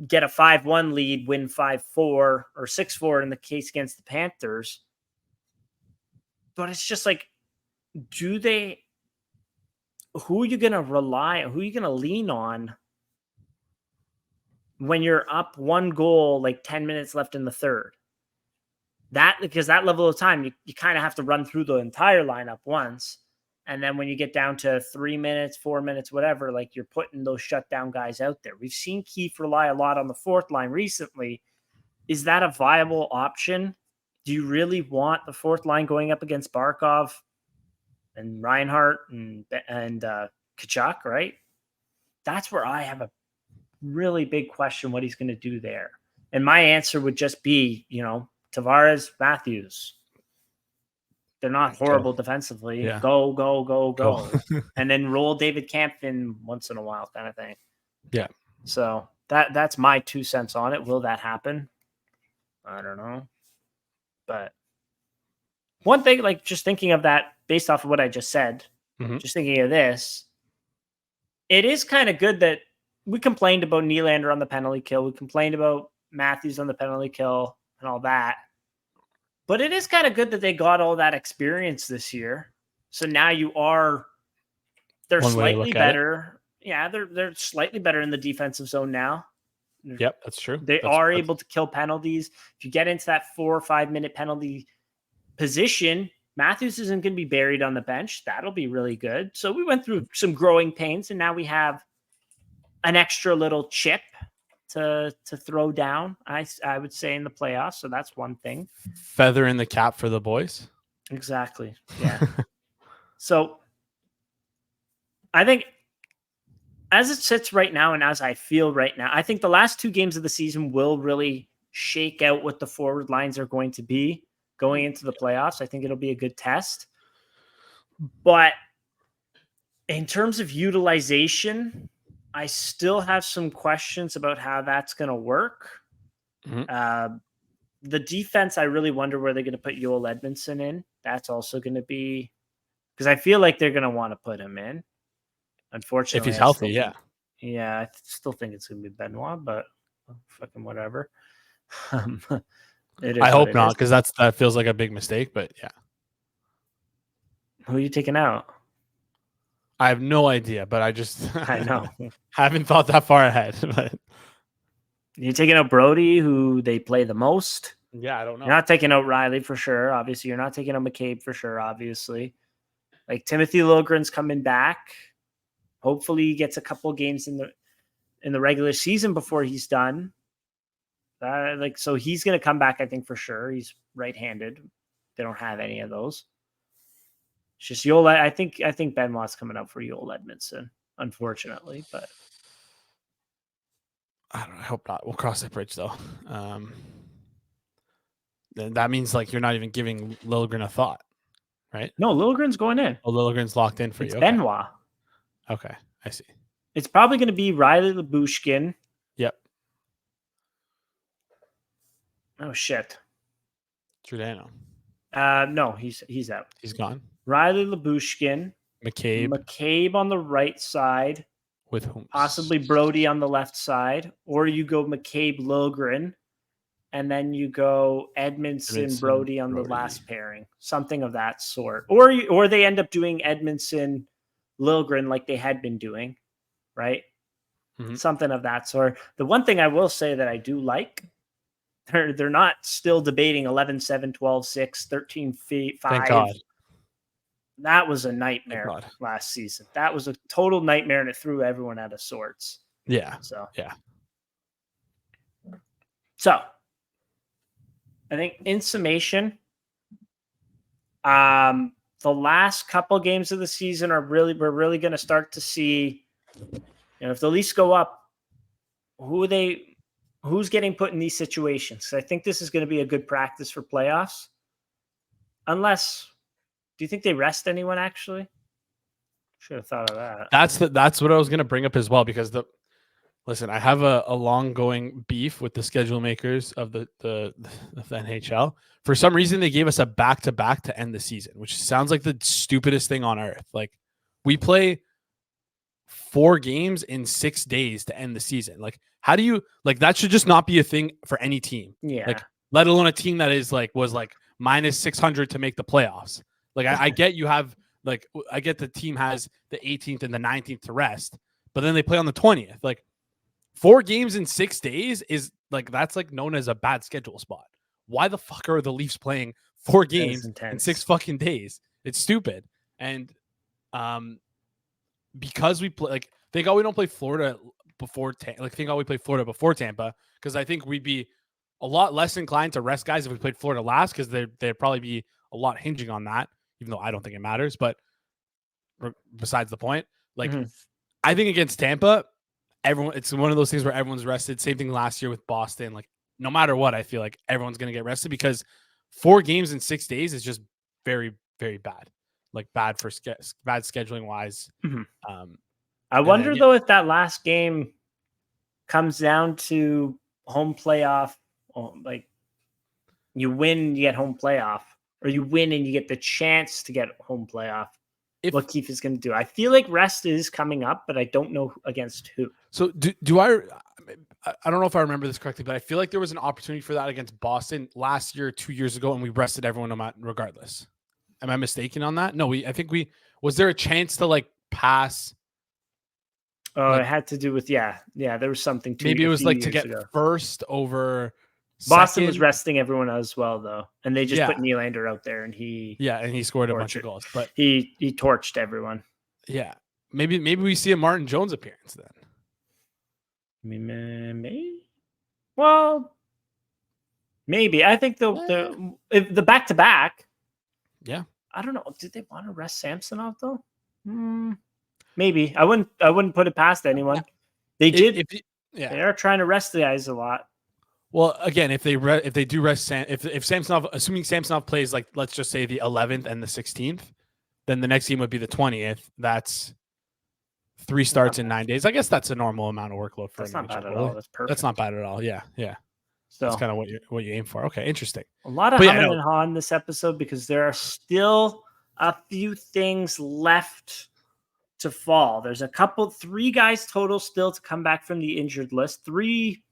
get a 5-1 lead, win 5-4 or 6-4 in the case against the Panthers. But it's just like, who are you going to rely on? Who are you going to lean on when you're up 1 goal, like 10 minutes left in the third? Because that level of time, you kind of have to run through the entire lineup once. And then when you get down to 3 minutes, 4 minutes, whatever, like you're putting those shutdown guys out there. We've seen Keefe rely a lot on the fourth line recently. Is that a viable option? Do you really want the fourth line going up against Barkov and Reinhart and Tkachuk, right? That's where I have a really big question what he's going to do there. And my answer would just be, Tavares, Matthews. They're not horrible defensively. Yeah. Go. And then roll David Kampf in once in a while kind of thing. Yeah. So that's my 2 cents on it. Will that happen? I don't know. But one thing, like just thinking of that based off of what I just said, just thinking of this, it is kind of good that we complained about Nylander on the penalty kill. We complained about Matthews on the penalty kill and all that. But it is kind of good that they got all that experience this year. So now they're slightly better. Yeah, they're slightly better in the defensive zone now. Yep, that's true. They are able to kill penalties. If you get into that 4 or 5 minute penalty position, Matthews isn't going to be buried on the bench. That'll be really good. So we went through some growing pains, and now we have an extra little chip to throw down, I would say, in the playoffs. So that's one thing. Feather in the cap for the boys. Exactly. Yeah. So I think as it sits right now and as I feel right now, I think the last 2 games of the season will really shake out what the forward lines are going to be going into the playoffs. I think it'll be a good test. But in terms of utilization, I still have some questions about how that's going to work. The defense, I really wonder where they're going to put Joel Edmondson in. That's also going to be – because I feel like they're going to want to put him in. Unfortunately. If he's healthy, yeah. Yeah, I still think it's going to be Benoit, but fucking whatever. It is I what hope it not, is. because that feels like a big mistake. But yeah, Who are you taking out? I have no idea, but I just I know. haven't thought that far ahead. But You're taking out Brody, who they play the most. yeah, I don't know. You're not taking out Riley for sure. Obviously, you're not taking out McCabe for sure. Obviously, like Timothy Liljegren's coming back. Hopefully, he gets a couple games in the regular season before he's done. So he's going to come back, I think, for sure. He's right-handed. They don't have any of those. It's just Joel. I think Benoit's coming up for Joel Edmondson, unfortunately, but I don't know. I hope not. We'll cross that bridge though. Then that means like you're not even giving Liljegren a thought, right? no, Liljegren's going in. Oh, Liljegren's locked in for It's you. Okay. Benoit. Okay, I see. It's probably going to be Riley Labushkin. Yep. Oh shit. Giordano. No, he's out. He's gone. Riley Labushkin. McCabe on the right side. with whom? Possibly Brody on the left side. Or you go McCabe Liljegren. And then you go Edmondson Brody on the last pairing. Something of that sort. Or they end up doing Edmondson Liljegren like they had been doing. Right? Mm-hmm. Something of that sort. The one thing I will say that I do like, they're not still debating 11-7, 12-6, 13-5. Thank God. That was a nightmare last season. That was a total nightmare, and it threw everyone out of sorts. Yeah. So yeah. So I think in summation, the last couple games of the season we're really going to start to see, if the Leafs go up, who's getting put in these situations. So I think this is going to be a good practice for playoffs. Unless, do you think they rest anyone actually? Should have thought of that. That's what I was going to bring up as well, because listen, I have a long going beef with the schedule makers of the NHL. For some reason, they gave us a back-to-back to end the season, which sounds like the stupidest thing on earth. Like, we play 4 games in 6 days to end the season. Like, how do you, like, that should just not be a thing for any team. Yeah. Like, let alone a team that was minus 600 to make the playoffs. Like, I get you have, like, I get the team has the 18th and the 19th to rest, but then they play on the 20th. Like, 4 games in 6 days is like, that's like known as a bad schedule spot. Why the fuck are the Leafs playing 4 games in 6 fucking days? It's stupid. And because we play, like, thank God we don't play Florida before, thank God we play Florida before Tampa, because I think we'd be a lot less inclined to rest guys if we played Florida last, because they'd probably be a lot hinging on that, even though I don't think it matters. But besides the point, like, I think against Tampa, it's one of those things where everyone's rested. Same thing last year with Boston. Like, no matter what, I feel like everyone's going to get rested, because 4 games in 6 days is just very, very bad. Like, bad for bad scheduling wise. I wonder though if that last game comes down to home playoff, like you win, you get home playoff, or you win and you get the chance to get home playoff. What Keefe is going to do. I feel like rest is coming up, but I don't know against who. So do I don't know if I remember this correctly, but I feel like there was an opportunity for that against Boston last year, 2 years ago, and we rested everyone regardless. Am I mistaken on that? No, I think was there a chance to like pass? Oh, it had to do with, yeah. There was something maybe it was like to get first over. Boston was resting everyone as well, though, and they just put Nylander out there, and he scored a bunch of goals, but he torched everyone. Yeah, maybe we see a Martin Jones appearance then. Maybe. Well, maybe. I think the back to back. Yeah, I don't know. Did they want to rest Samsonov though? Maybe. I wouldn't put it past anyone. They did. They are trying to rest the guys a lot. Well, again, if they do rest if Samsonov, assuming Samsonov plays, like, let's just say the 11th and the 16th, then the next game would be the 20th. That's 3 starts in 9 days. I guess that's a normal amount of workload for. That's not bad at all. That's perfect. That's not bad at all. Yeah. So that's kind of what you aim for. Okay, interesting. A lot of humming and hawing this episode, because there are still a few things left to fall. There's three guys total still to come back from the injured list. Three,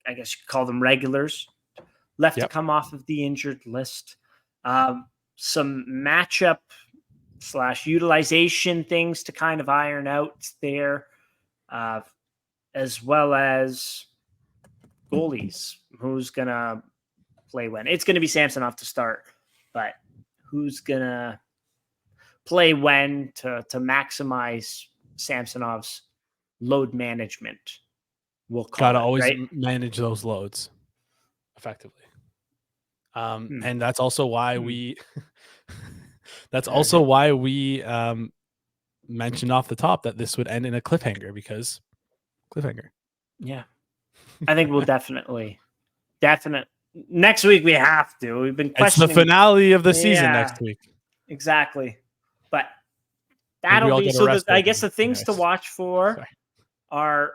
I guess you could call them regulars, left to come off of the injured list. Some matchup / utilization things to kind of iron out there, as well as goalies. Who's going to play when? It's going to be Samsonov to start, but who's going to play when to maximize Samsonov's load management? We'll got to always manage those loads effectively. And that's also why we mentioned off the top that this would end in a cliffhanger, because cliffhanger. Yeah. I think we'll definitely next week we have to. We've been questioning. It's the finale of the season next week. Exactly. But that'll be so. I guess the things to watch for are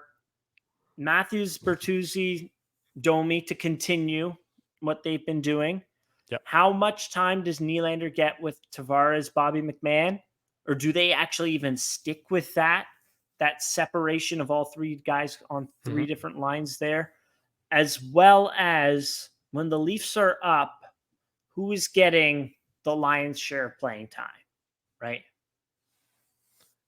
Matthews, Bertuzzi, Domi to continue what they've been doing. Yep. How much time does Nylander get with Tavares, Bobby McMahon? Or do they actually even stick with that separation of all three guys on three different lines there? As well as when the Leafs are up, who is getting the lion's share of playing time, right?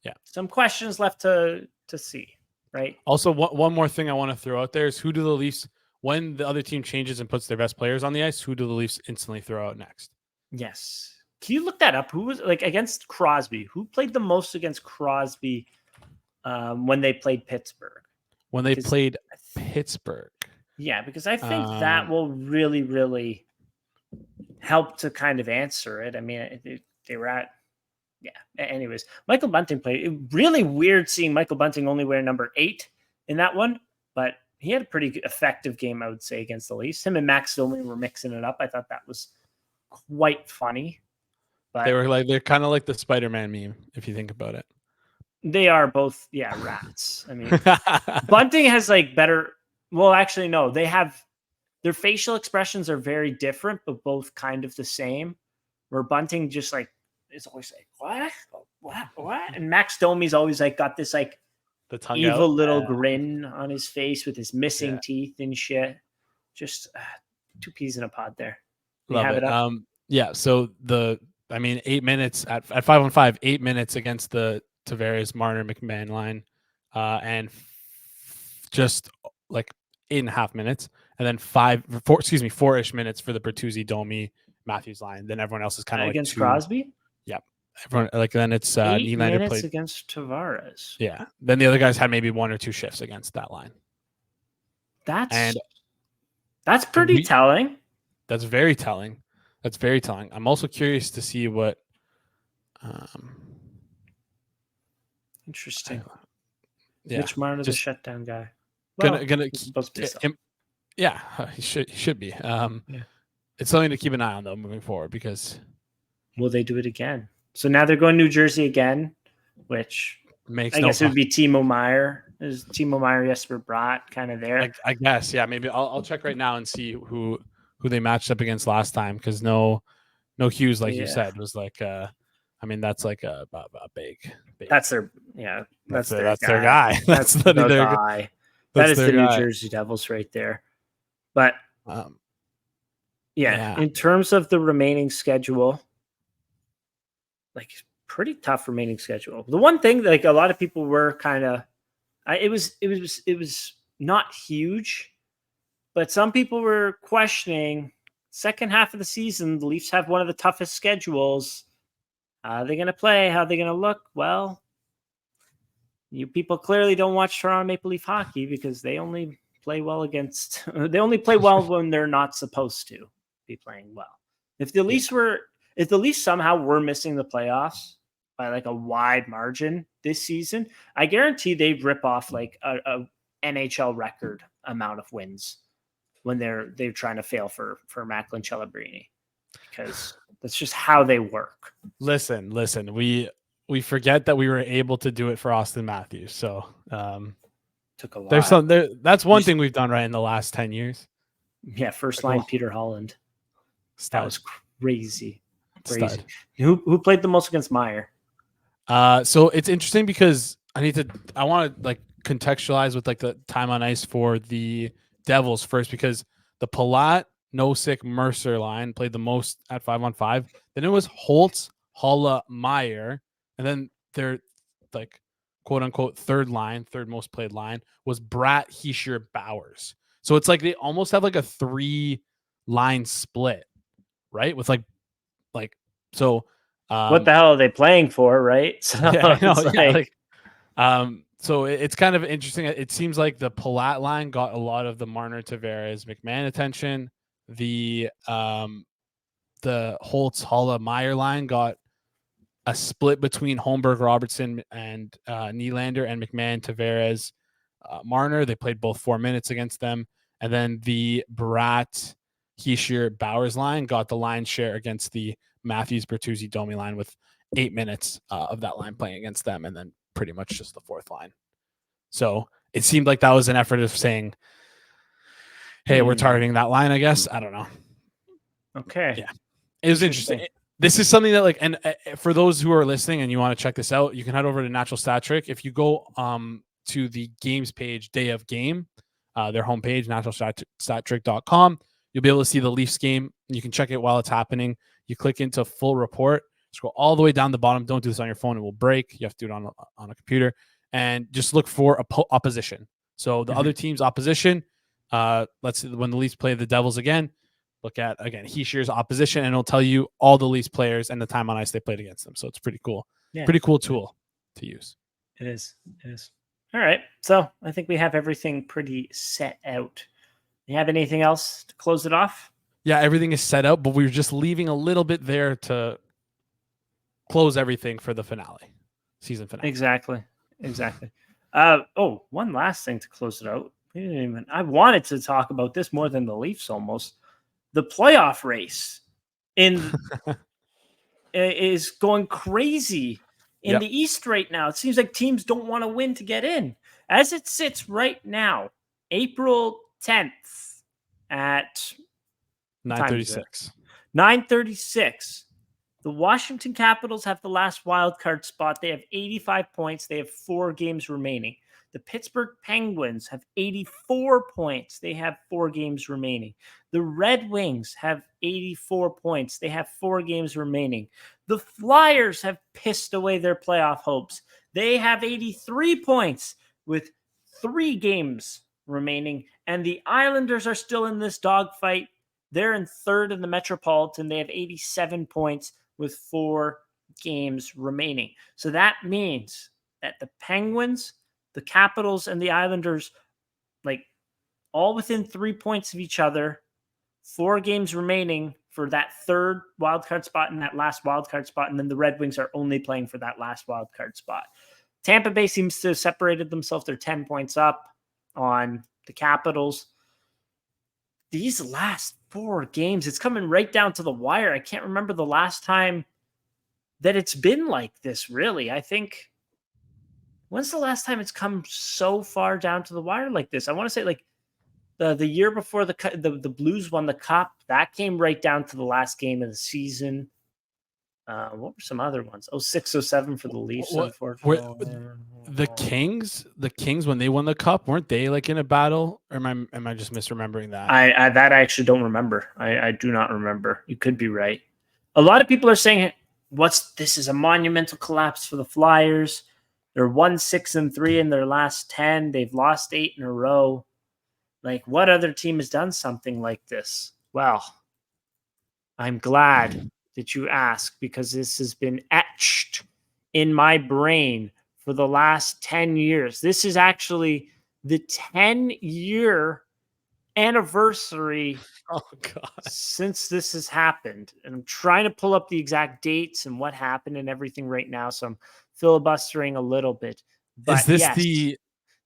Yeah. Some questions left to see, right? Also, one more thing I want to throw out there is, who do the Leafs, when the other team changes and puts their best players on the ice, who do the Leafs instantly throw out next? Yes. Can you look that up? Who was against Crosby? Who played the most against Crosby when they played Pittsburgh? When they played Pittsburgh. Yeah, because I think that will really, really help to kind of answer it. I mean, they were at, anyways. Michael Bunting played. Really weird seeing Michael Bunting only wear number 8 in that one, but he had a pretty effective game, I would say, against the Leafs. Him and Max Domi were mixing it up. I thought that was quite funny. But they're kind of like the Spider-Man meme, if you think about it. They are both, rats. I mean, Bunting has better. Well, actually, no. They have their facial expressions are very different, but both kind of the same. Where Bunting just is always what, and Max Domi's always got this the tongue evil out. little grin on his face with his missing teeth and shit. Just 2 peas in a pod there. Love it. Yeah. So 8 minutes at 5-on-5, 8 minutes against the Tavares, Marner, McMahon line, and just 8.5 minutes, and then 4-ish minutes for the Bertuzzi, Domi, Matthews line. Then everyone else is kind of against Crosby. Yeah, everyone then it's 8 Nylander minutes played against Tavares. Yeah, then the other guys had maybe 1 or 2 shifts against that line. That's pretty telling. That's very telling. That's very telling. I'm also curious to see what. Interesting. Mitch Marner, the shutdown guy. He should be. It's something to keep an eye on though moving forward, because will they do it again? So now they're going New Jersey again, which makes I guess it would be Timo Meier. Is Timo Meier, Jesper Bratt kind of there? I guess, yeah. Maybe I'll check right now and see who they matched up against last time, because no Hughes, you said, was that's a big. That's their That's their guy. That's the guy. That is the New Jersey Devils right there. But in terms of the remaining schedule, pretty tough remaining schedule. The one thing a lot of people were kind of, it was not huge, but some people were questioning second half of the season. The Leafs have one of the toughest schedules. How are they going to play? How are they going to look? Well, you people clearly don't watch Toronto Maple Leaf hockey, because they only play well when they're not supposed to be playing well. If the Leafs somehow were missing the playoffs by a wide margin this season, I guarantee they'd rip off a NHL record amount of wins when they're trying to fail for Macklin Celebrini, because that's just how they work. Listen, we forget that we were able to do it for Austin Matthews. So took a lot. That's one thing we've done right in the last 10 years. Yeah, first line Peter Holland. Stud. That was crazy. Who played the most against Meier? So it's interesting because I want to like contextualize with like the time on ice for the Devils first, because the Palat, Nosek, Mercer line played the most at 5-on-5. Then it was Holtz, Holla, Meyer, and then their like quote unquote third most played line was Bratt, Heischer, Bowers. So it's like they almost have like a 3-line split, right? With like so. What the hell are they playing for, right? So Yeah, I know. it's Yeah, like so it's kind of interesting. It seems like the Palat line got a lot of the Marner, Tavares, McMahon attention. The Holtz, Holla, Meyer line got a split between Holmberg, Robertson, and Nylander, and McMahon, Tavares, Marner. They played both 4 minutes against them, and then the Bratt, Heischer, Bowers line got the line share against the Matthews, Bertuzzi, Domi line with 8 minutes of that line playing against them, and then pretty much just the fourth line. So it seemed like that was an effort of saying, hey, we're targeting that line, I guess. I don't know. Okay. Yeah. It was interesting. This is something that and for those who are listening and you want to check this out, you can head over to Natural Stat Trick. If you go to the games page, day of game, their homepage, naturalstattrick.com, you'll be able to see the Leafs game. You can check it while it's happening. You click into full report, scroll all the way down the bottom. Don't do this on your phone. It will break. You have to do it on a computer, and just look for opposition. So the other team's opposition, let's see, when the Leafs play the Devils again, look at, again, Heischer's opposition, and it'll tell you all the Leafs players and the time on ice they played against them. So it's pretty cool. Yeah. Pretty cool tool to use. It is. All right. So I think we have everything pretty set out. You have anything else to close it off? Yeah, everything is set out, but we were just leaving a little bit there to close everything for the season finale. Exactly. One last thing to close it out. I wanted to talk about this more than the Leafs almost. The playoff race is going crazy in the East right now. It seems like teams don't want to win to get in. As it sits right now, April 10th at 9:36. 9:36. The Washington Capitals have the last wild card spot. They have 85 points. They have 4 games remaining. The Pittsburgh Penguins have 84 points. They have 4 games remaining. The Red Wings have 84 points. They have 4 games remaining. The Flyers have pissed away their playoff hopes. They have 83 points with 3 games remaining. And the Islanders are still in this dogfight. They're in third in the Metropolitan. They have 87 points with 4 games remaining. So that means that the Penguins, the Capitals, and the Islanders, like, all within 3 points of each other, 4 games remaining for that third wildcard spot and that last wildcard spot. And then the Red Wings are only playing for that last wildcard spot. Tampa Bay seems to have separated themselves. They're 10 points up on the Capitals. These last 4 games, it's coming right down to the wire. I can't remember the last time that it's been like this, really. I think, when's the last time it's come so far down to the wire like this? I want to say like the year before the Blues won the Cup. That came right down to the last game of the season. What were some other ones? 06, 07 for the Leafs. The Kings, when they won the Cup, weren't they like in a battle? Or am I just misremembering that? I actually don't remember. I do not remember. You could be right. A lot of people are saying this is a monumental collapse for the Flyers. They're 1-6-3 in their last 10. They've lost 8 in a row. Like, what other team has done something like this? Well, I'm glad that you asked, because this has been etched in my brain for the last 10 years. This is actually the 10-year anniversary since this has happened. And I'm trying to pull up the exact dates and what happened and everything right now. So I'm filibustering a little bit. But is this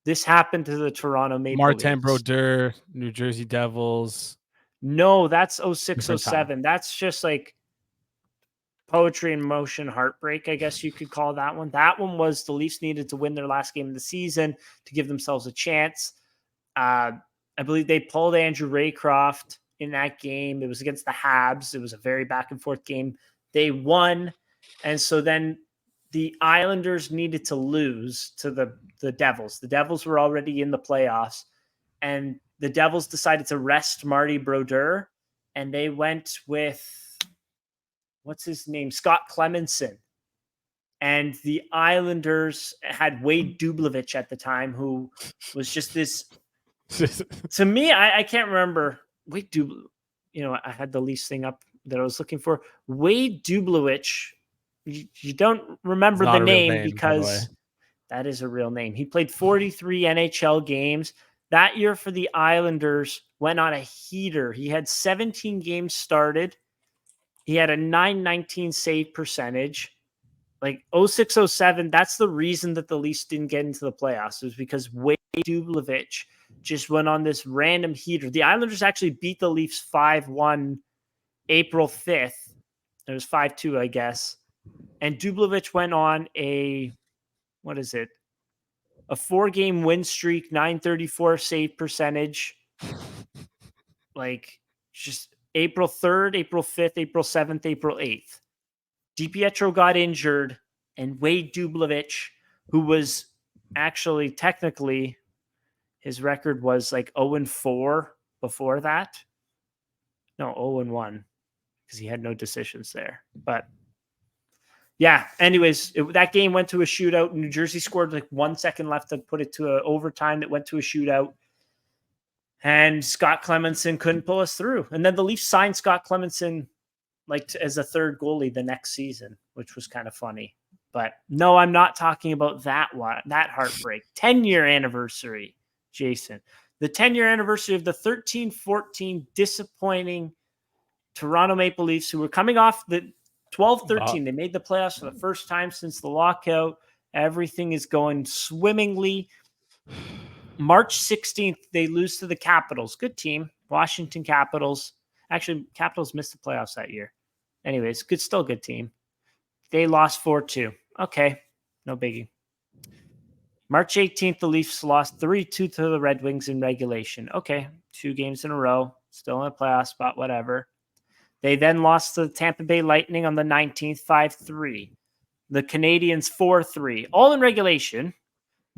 this happened to the Toronto Maple Martin Leafs. Brodeur, New Jersey Devils? No, that's 06, 07. That's just like poetry in motion, heartbreak, I guess you could call that one. That one was the Leafs needed to win their last game of the season to give themselves a chance. I believe they pulled Andrew Raycroft in that game. It was against the Habs. It was a very back and forth game. They won. And so then the Islanders needed to lose to the Devils. The Devils were already in the playoffs, and the Devils decided to rest Marty Brodeur, and they went with, what's his name? Scott Clemenson. And the Islanders had Wade Dublovich at the time, who was just this. To me, I can't remember. Wade Dublovich, I had the least thing up that I was looking for. Wade Dublovich. You don't remember the name because that is a real name. He played 43 NHL games. That year for the Islanders went on a heater. He had 17 games started. He had a .919 save percentage. Like 06-07, that's the reason that the Leafs didn't get into the playoffs. It was because Wade Dublovich just went on this random heater. The Islanders actually beat the Leafs 5-1 April 5th. It was 5-2, I guess. And Dublovich went on a 4-game win streak, .934 save percentage. Like just April 3rd, April 5th, April 7th, April 8th. DiPietro got injured, and Wade Dublovich, who was actually technically, his record was like 0-4 before that. No, 0-1, because he had no decisions there. But yeah, anyways, that game went to a shootout. New Jersey scored like 1 second left to put it to an overtime that went to a shootout. And Scott Clemenson couldn't pull us through. And then the Leafs signed Scott Clemenson as a third goalie the next season, which was kind of funny. But no, I'm not talking about that one, that heartbreak. 10-year anniversary, Jason. The 10-year anniversary of the 13-14 disappointing Toronto Maple Leafs, who were coming off the 12-13. They made the playoffs for the first time since the lockout. Everything is going swimmingly. March 16th, they lose to the Capitals. Good team. Washington Capitals. Actually, Capitals missed the playoffs that year. Anyways, still good team. They lost 4-2. Okay, no biggie. March 18th, the Leafs lost 3-2 to the Red Wings in regulation. Okay, 2 games in a row. Still in a playoff spot, whatever. They then lost to the Tampa Bay Lightning on the 19th, 5-3. The Canadiens 4-3, all in regulation.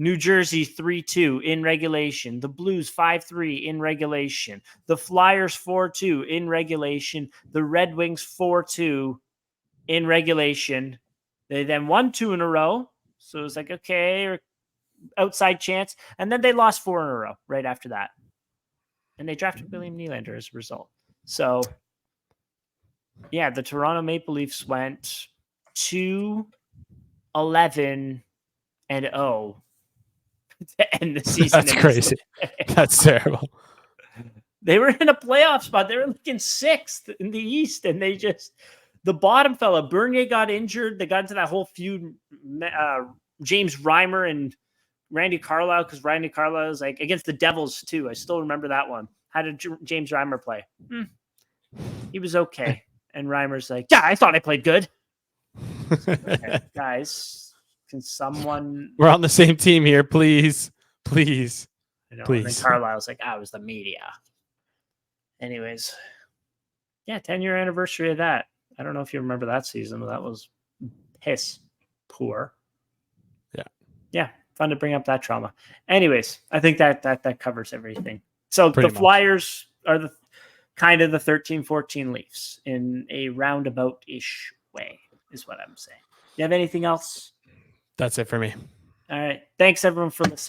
New Jersey 3-2 in regulation. The Blues 5-3 in regulation. The Flyers 4-2 in regulation. The Red Wings 4-2 in regulation. They then won 2 in a row. So it was like, okay, outside chance. And then they lost 4 in a row right after that. And they drafted William Nylander as a result. So, yeah, the Toronto Maple Leafs went 2-11-0 to end the season. That's crazy. That's terrible. They were in a playoff spot. They were looking 6th in the East, and the bottom fella, Bernier, got injured. They got into that whole feud, James Reimer and Randy Carlyle, because Randy Carlyle was like against the Devils too. I still remember that one. How did James Reimer play? He was okay. And Reimer's like, yeah, I thought I played good. Okay, guys. Can someone... We're on the same team here, please. Please. Please. And then Carlisle's like, I was the media. Anyways. Yeah, 10-year anniversary of that. I don't know if you remember that season, but that was piss poor. Yeah. Yeah, fun to bring up that trauma. Anyways, I think that covers everything. So the Flyers are the kind of the 13-14 Leafs in a roundabout-ish way, is what I'm saying. You have anything else? That's it for me. All right. Thanks, everyone, for listening.